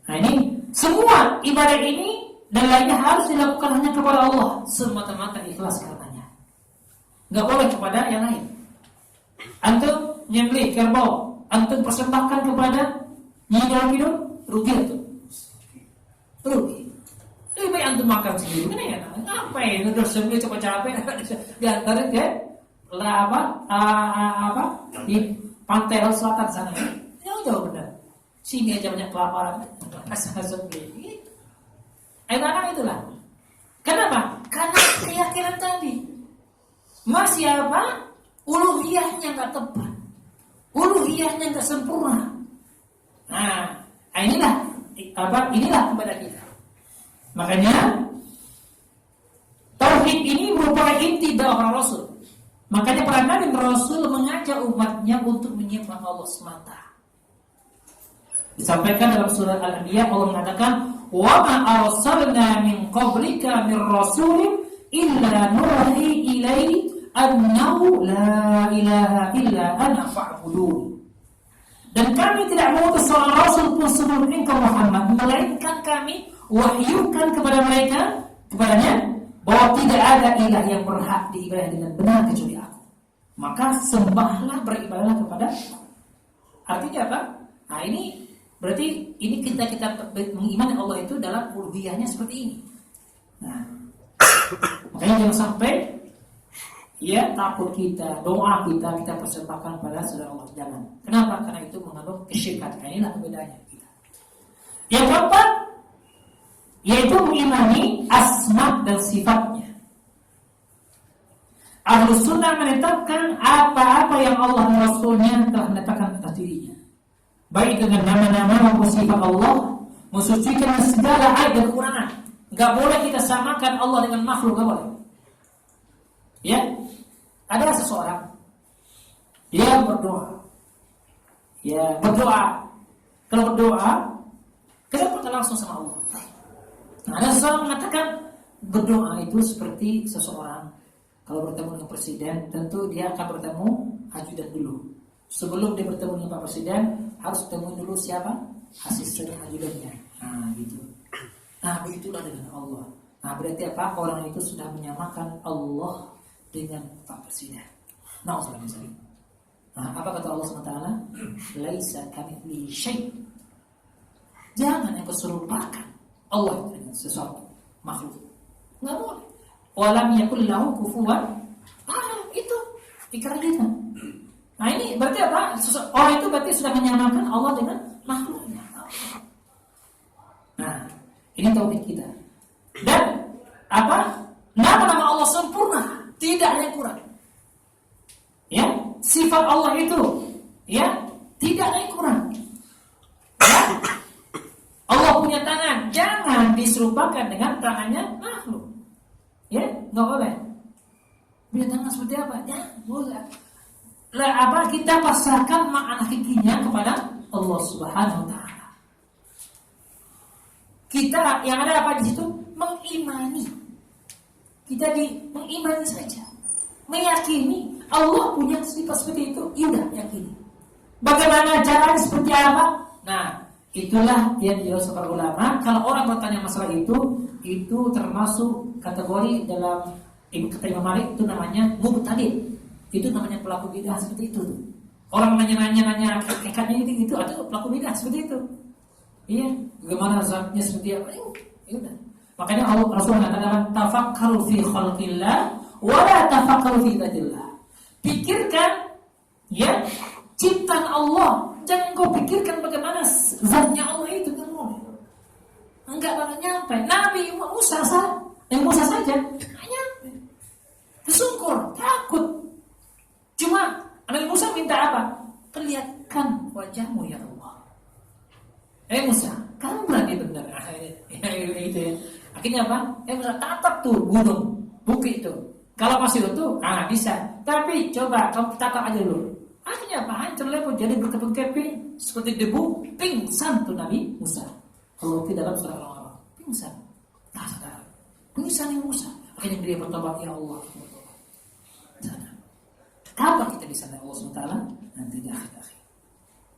Nah, ini semua ibadah ini dan lainnya harus dilakukan hanya kepada Allah, semata-mata ikhlas karenanya. Enggak boleh kepada yang lain. Antum nyembelih kerbau, antum persembahkan kepada Nyi Kidul, rugi itu. Rugi. Lebih baik antum makan sendiri. Kan ya? Ngapain udah sembelih capek-capek diantarin ke di pantai laut selatan sana. Jauh benar. Sini aja banyak kelaparan. Asal-asal beli. Anak itulah. Kenapa? Karena keyakinan tadi. Masih apa? Uluhiyahnya enggak tepat. Uluhiyahnya enggak sempurna. Nah, inilah kepada kita. Makanya tauhid ini merupakan inti dakwah Rasul. Makanya para nabi Rasul mengajak umatnya untuk menyembah Allah semata. Disampaikan dalam surah Al-Anbiya, Allah mengatakan, "Wa ma arsalna min qablika min rasulin illa nuhi ilaihi annahu la ilaha illa ana fa'budun." Dan kami tidak mengutus seorang rasul pun sebelum engkau Muhammad, melainkan kami wahyukan kepadanya bahwa tidak ada ilah yang berhak diibadahi dengan benar kecuali aku. Maka sembahlah, beribadahlah kepada aku. Artinya apa? Nah, ini berarti ini kita mengimani Allah itu dalam uluhiyahnya seperti ini. Nah, makanya jangan sampai takut kita, doa kita persembahkan pada saudara Allah. Jangan. Kenapa? Karena itu mengandung kesyirikan. Nah, inilah bedanya kita. Yang keempat, yaitu mengimani asma dan sifatnya. Ahlus sunnah menetapkan apa-apa yang Allah dan Rasulnya telah menetapkan atas dirinya, baik dengan nama-nama maupun sifat Allah, mensucikan segala aib dan kekurangan. Gak boleh kita samakan Allah dengan makhluk, gak boleh. Ya, ada seseorang dia berdoa. Ya, berdoa. Kalau berdoa, kenapa langsung sama Allah? Nah, ada seseorang mengatakan berdoa itu seperti seseorang kalau bertemu dengan presiden, tentu dia akan bertemu ajudan dulu. Sebelum dia bertemu dengan Pak Presiden, harus bertemu dulu siapa? Asisten ajudannya. Nah, gitu. Nah, begitulah dengan Allah. Nah, berarti apa? Orang itu sudah menyamakan Allah dengan Pak Presiden. Nah, apa kata Allah SWT? Laisa kamitslihi syai'. Jangan yang keserupakan Allah dengan sesuatu makhluk. Enggak boleh. Walam yakul lahu kufuwan. Itu ikrar kita. Nah, ini berarti apa? Orang itu berarti sudah menyamakan Allah dengan makhluknya. Nah, ini tauhid kita. Dan apa? Nama-nama Allah sempurna, tidak ada yang kurang. Ya, sifat Allah itu ya, tidak ada yang kurang. Ya? Allah punya tangan, jangan diserupakan dengan tangannya makhluk. Ya, nggak boleh. Punya tangan seperti apa? Ya, boleh. Apa kita pasrahkan makna hakikinya kepada Allah Subhanahu wa taala. Kita yang ada apa di situ? Mengimani. Kita mengimani saja. Meyakini Allah punya sifat seperti itu, ya udah yakini. Bagaimana caranya seperti apa? Nah, itulah yang dijelaskan para ulama. Kalau orang bertanya masalah itu termasuk kategori dalam kata Imam Malik itu namanya mubtadi'. Itu namanya pelaku bidah seperti itu. Orang nanya hakikatnya itu atau pelaku bidah seperti itu. Iya, bagaimana zatnya seperti apa? Ya udah. Makanya Allah Rasul mengatakan tafakkaru fi khalqillah wa la tafakkaru fi dzatillah. Pikirkan ya ciptaan Allah, jangan kau pikirkan bagaimana zatnya Allah itu kamu. Enggak bakal nyampe. Nabi Musa saja nyampe. Tersungkur, takut. Cuma Nabi Musa minta apa? Perlihatkan wajahmu ya Allah. Musa, kamu berani benar. Itu ya. Akhirnya apa? Musa tatap tuh gunung, bukit itu. Kalau masih utuh, bisa. Tapi coba kamu tatap aja dulu. Akhirnya apa? Hancur lebur, jadi berkeping-keping seperti debu, pingsan tuh Nabi Musa. Kalau di dalam surah Al-A'raf, pingsan. Tak sadar. Pingsan yang Musa. Akhirnya dia bertobat, ya Allah. Sana. Kapan kita di sana Allah SWT? Nanti di akhir-akhir.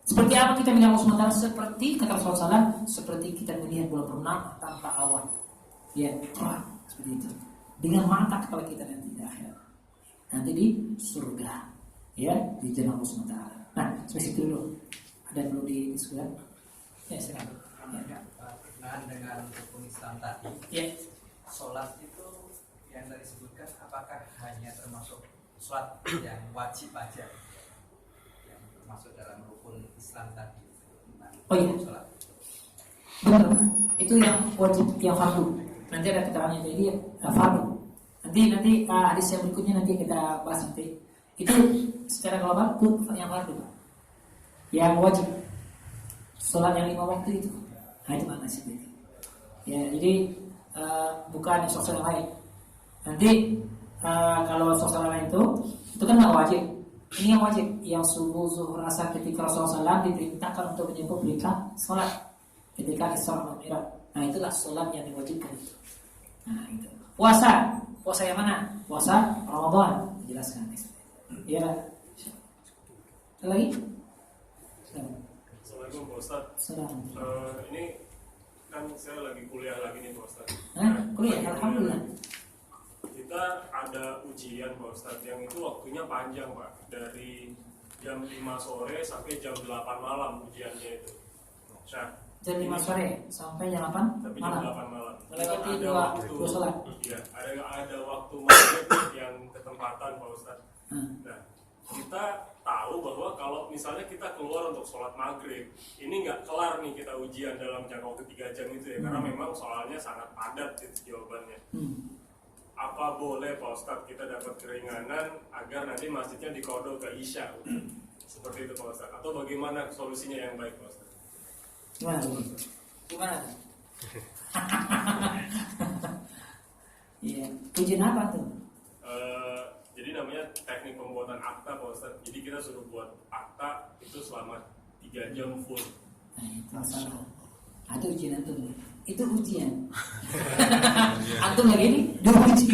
Seperti apa kita melihat Allah SWT? Seperti kata Rasulullah SAW, seperti kita melihat bulan purnama tanpa awan. Ya, terang seperti itu. Dengan mata kepala kita nanti di akhir. Nanti di surga. Ya, di jalan Allah SWT. Nah, spesifik dulu. Ada yang perlu diskusikan? Ya, silakan. Ya. Berkenaan dengan rukun Islam tadi. Ya. Sholat itu yang tadi disebutkan apakah hanya termasuk sholat yang wajib aja yang termasuk dalam rukun Islam tadi? Oh iya. Sholat. Benar. Itu yang wajib, yang fardu. Nanti ada keterangannya jadi fardu. Nanti hadis yang berikutnya nanti kita bahas nanti. Itu secara global itu yang fardu, yang wajib. Sholat yang 5 waktu itu. Nah, itu makna sih. Ya, jadi bukan sholat yang lain. Nanti kalau sholat lain itu kan nggak wajib. Ini yang wajib, yang subuh, zuhur, asar ketika Rasulullah SAW diperintahkan untuk menyebut berita sholat ketika Isra dan Mi'raj. Nah, itulah sholat yang diwajibkan itu. Nah, itu. Puasa yang mana? Puasa Ramadan. Dijelaskan. Ya. Ada lagi? Assalamualaikum Pak Ustaz. Ini kan saya lagi kuliah lagi nih Pak Ustaz. Kuliah, alhamdulillah. Kita ada ujian Pak Ustaz yang itu waktunya panjang Pak. Dari jam 5 sore sampai jam 8 malam ujiannya itu. Nah, Jam 5 sore sampai jam 8 sampai jam malam. 8 malam. Melewati Ada dua sholat. Iya, ada waktu maghrib yang ketempatan Pak Ustaz. Nah, kita tahu bahwa kalau misalnya kita keluar untuk sholat maghrib, ini nggak kelar nih kita ujian dalam jangka waktu 3 jam itu ya, karena memang soalnya sangat padat gitu jawabannya. apa boleh Pak Ustadz kita dapat keringanan agar nanti masjidnya dikodok ke Isya? Seperti itu Pak Ustadz. Atau bagaimana solusinya yang baik Pak Ustadz? Gimana? Gimana? Iya, ujian apa tuh? Jadi namanya teknik pembuatan akta Pak Ustadz. Jadi kita suruh buat akta itu selama 3 jam full. Nah, itu masalah. Ada ujian antum. Itu ujian. Antum lagi ini diuji.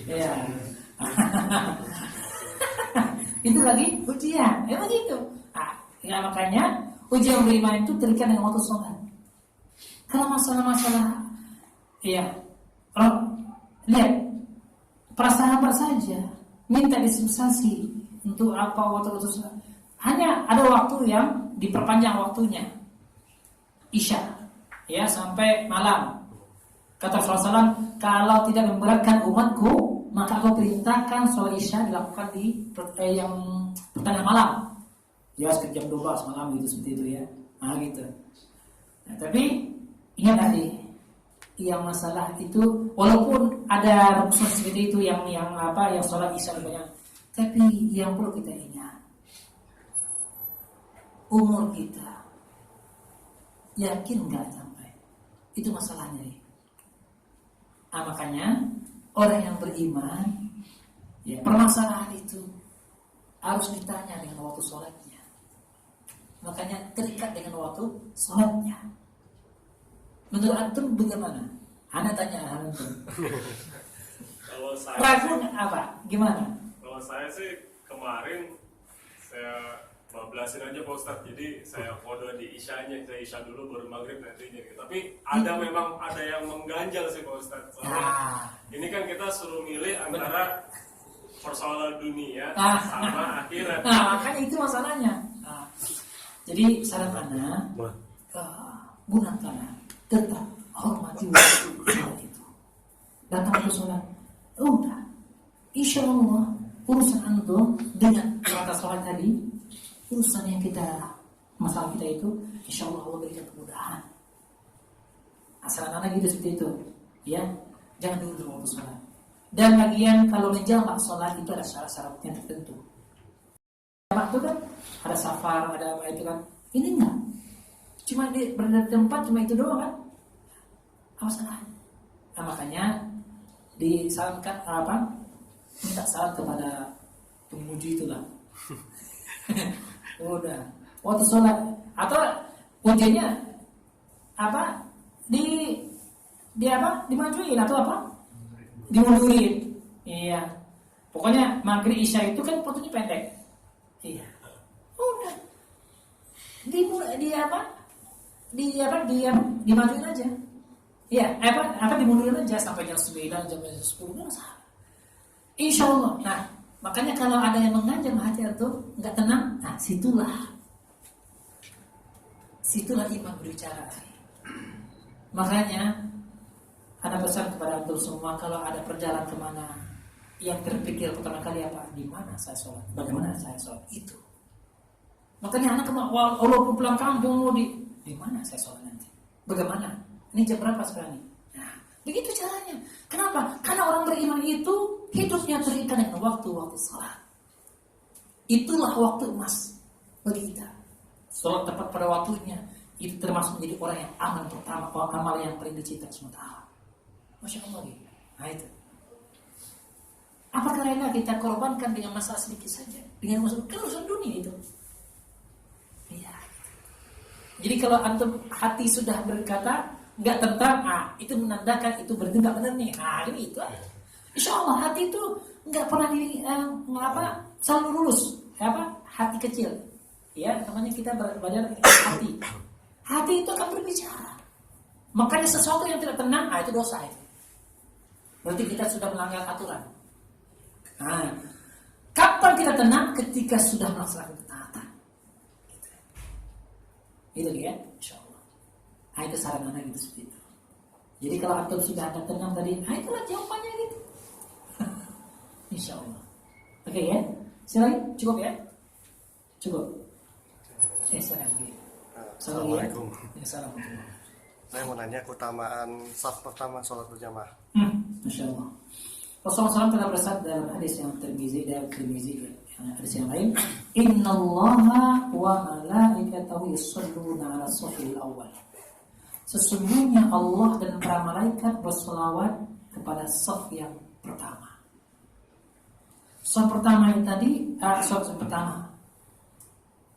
Ya. Itu lagi ujian. Ya begitu. Nah, ya makanya ujian beriman itu terikat dengan waktu sholat. Kalau masalah-masalah, ya, kalau lihat para sahabat saja minta dispensasi untuk apa waktu sholat. Hanya ada waktu yang diperpanjang waktunya. Isya, ya sampai malam. Kata Rasulullah SAW, kalau tidak memberatkan umatku, maka aku perintahkan sholat Isya dilakukan di yang pertengahan malam. Ya sekitar jam 12 malam gitu seperti itu ya. Nah gitu. Nah, tapi ingat tadi, yang masalah itu walaupun ada rukun seperti itu yang sholat Isya banyak, tapi yang perlu kita ingat, umur kita yakin nggak sampai, itu masalahnya. Makanya orang yang beriman, ya permasalahan itu harus ditanya dengan waktu sholatnya. Makanya terikat dengan waktu sholatnya. Menurut antum bagaimana? Ana tanya antum. Kalau saya Ragu apa? Gimana? Kalau saya sih kemarin saya bablasin aja Pak Ustadz. Jadi saya kode di Isyanya, saya Isya dulu baru maghrib nantinya. Tapi memang ada yang mengganjal sih Pak Ustadz. Soalnya ini kan kita suruh milih antara persoalan dunia sama akhirat. Nah, makanya itu masalahnya. Jadi saran Ana, gunakan tetap hormati waktu sholat itu. Datang ke sholat, udah, insya Allah urusan antum dengan kata sholat tadi, urusan yang masalah kita itu, insya Allah Allah berikan kemudahan. Saran Ana gitu seperti itu, ya, jangan dulu waktu sholat. Dan lagian kalau menjamak sholat itu ada syarat-syaratnya tertentu. Waktu kan ada safar, ada apa itu kan. Ini enggak. Cuma di berada tempat cuma itu doang kan. Apa salahnya? Nah, makanya disarankan minta saran kepada pemuji itulah. Udah. Waktu sholat atau ujiannya dimajuin atau dimundurin. Iya. Pokoknya maghrib isya itu kan waktunya pendek. Iya. Udah. Dimajuin aja. Iya, dimundurin aja sampai jam 9, jam 10 enggak masalah. Insyaallah. Nah, makanya kalau ada yang mengancam hati itu enggak tenang, nah situlah iman berbicara. Makanya ada pesan kepada antum semua, kalau ada perjalanan kemana, yang terpikir pertama kali apa? Di mana saya sholat? Bagaimana saya sholat? Itu. Makanya anak walaupun pulang kampung di mana saya sholat nanti? Bagaimana? Ini jam berapa sekarang ini? Nah, begitu caranya. Kenapa? Karena orang beriman itu hidupnya terikat dengan waktu-waktu sholat. Itulah waktu emas bagi kita. Sholat tepat pada waktunya itu termasuk menjadi orang yang aman pertama, amal yang paling dicintai SWT. Masya Allah. Nah itu. Apakah rela kita korbankan dengan masalah sedikit saja? Dengan urusan dunia itu. Iya. Jadi kalau antum hati sudah berkata nggak tentram, itu menandakan itu berarti nggak benar nih. Ini itu. Insya Allah hati itu nggak pernah selalu lurus. Hati kecil. Ya, namanya kita belajar hati. Hati itu akan berbicara. Makanya sesuatu yang tidak tenang, itu dosa itu. Berarti kita sudah melanggar aturan. Kapan kita tenang? Ketika sudah melaksanakan ketaatan. Gitu ya, insya Allah. Itu saran anak gitu seperti itu. Jadi kalau antum sudah ada tenang tadi, itulah jawabannya gitu. Insya Allah. Oke ya, silakan cukup ya, cukup. Assalamualaikum. Assalamualaikum. Saya mau nanya keutamaan saf pertama sholat berjamaah. Masya Allah. Rasulullah SAW telah bersabda dalam hadis yang Tirmizi hadis yang lain, Innallaha wa malaikatahu yusholluna 'alas safil awwal. Sesungguhnya Allah dan para malaikat berselawat kepada saf yang pertama. Saf pertama yang tadi, saf pertama.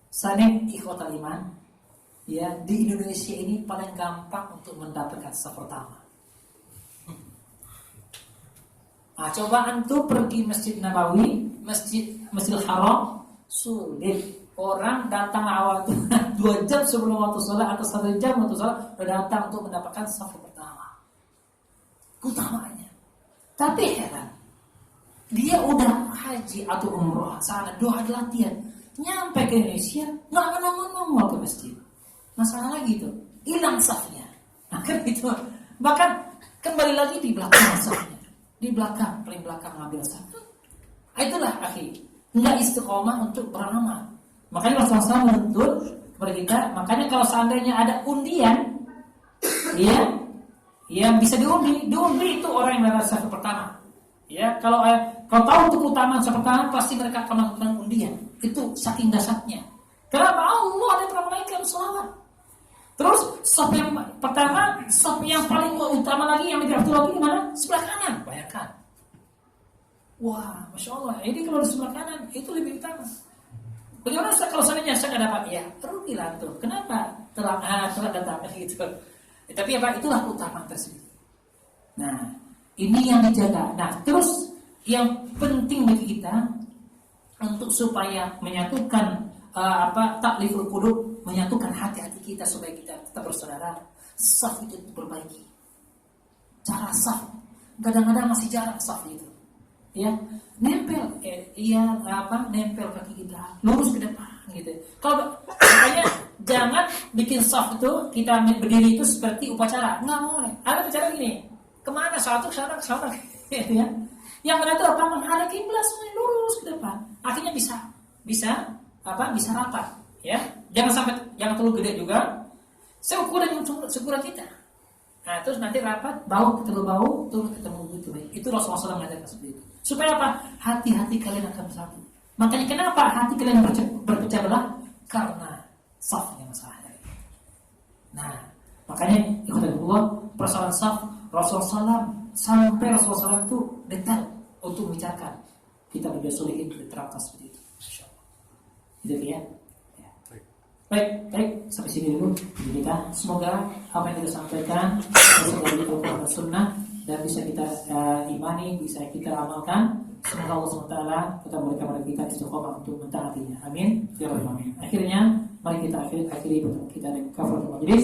Sanik ikhwatal iman, ya, di Indonesia ini paling gampang untuk mendapatkan saf pertama. Nah, coba antum pergi Masjid Nabawi, Masjidil Haram, sulit. Orang datang awal 2 jam sebelum waktu sholat atau 1 jam waktu sholat sudah datang untuk mendapatkan saf pertama. Utamanya. Tapi heran, dia udah haji atau umroh sana 2 hari latihan, nyampe ke Indonesia nggak ngomong ke masjid. Masalah lagi itu, hilang safnya. Nah, kan itu. Bahkan kembali lagi di belakang safnya, di belakang, paling belakang ngambil saf. Itulah akhi, nggak istiqomah untuk beramal. Makanya Rasulullah menuntut kepada kita. Makanya kalau seandainya ada undian, ya, yang bisa diundi itu orang yang melakukan saf pertama. Ya, kalau tahu untuk keutamaan saf pertama, pasti mereka akan melakukan undian. Itu saking dasarnya. Kenapa? Allah ada para malaikat berselawat. Terus saf yang pertama, saf yang paling utama lagi yang tidak lagi di mana? Sebelah kanan. Bayangkan. Wah, masya Allah. Ini kalau di sebelah kanan itu lebih utama. Bagaimana kalau seandainya saya nggak dapat? Ya, rugi lah tuh. Kenapa? Telah datang gitu. Tapi apa? Itulah keutamaan tersebut. Nah, ini yang dijaga. Nah, terus yang penting bagi kita untuk supaya menyatukan takliful qulub, menyatukan hati-hati kita supaya kita tetap bersaudara. Saf itu diperbaiki. Cara saf, kadang-kadang masih jarang saf itu. Ya, nempel nempel kaki kita lurus ke depan gitu. Kalau makanya jangan bikin saf itu kita berdiri itu seperti upacara. Nggak boleh. Ada upacara gini. Kemana? Satu ke sana gitu ya. Yang mana itu apa? Menghadap kiblat semuanya lurus ke depan. Akhirnya bisa rapat, ya. Jangan terlalu gede juga. Seukuran kita. Nah, terus nanti rapat, ketemu bau, turun ketemu gitu. Itu Rasulullah SAW mengatakan seperti itu. Supaya apa? Hati-hati kalian akan bersatu. Makanya kenapa hati kalian berpecah belah? Karena safnya masalahnya. Nah, makanya ikhwanullah, persoalan saf Rasulullah SAW sampai Rasulullah SAW itu detail untuk membicarakan. Kita berdua solihin diterapkan seperti itu. Insyaallah. Itu ya. Baik, sampai sini dulu kita. Semoga apa yang kita sampaikan sesuai dengan Al-Quran dan Sunnah dan bisa kita imani, bisa kita amalkan. Semoga Allah SWT tetap memberikan kepada kita istiqomah untuk mentaatinya. Amin. Ya Rabbal Alamin. Akhirnya, mari kita akhiri pertemuan kita dengan kafaratul majlis.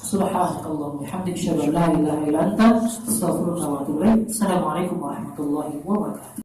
Subhanakallahumma wa bihamdika asyhadu an la ilaha illa anta astaghfiruka wa atubu ilaik. Assalamualaikum warahmatullahi wabarakatuh.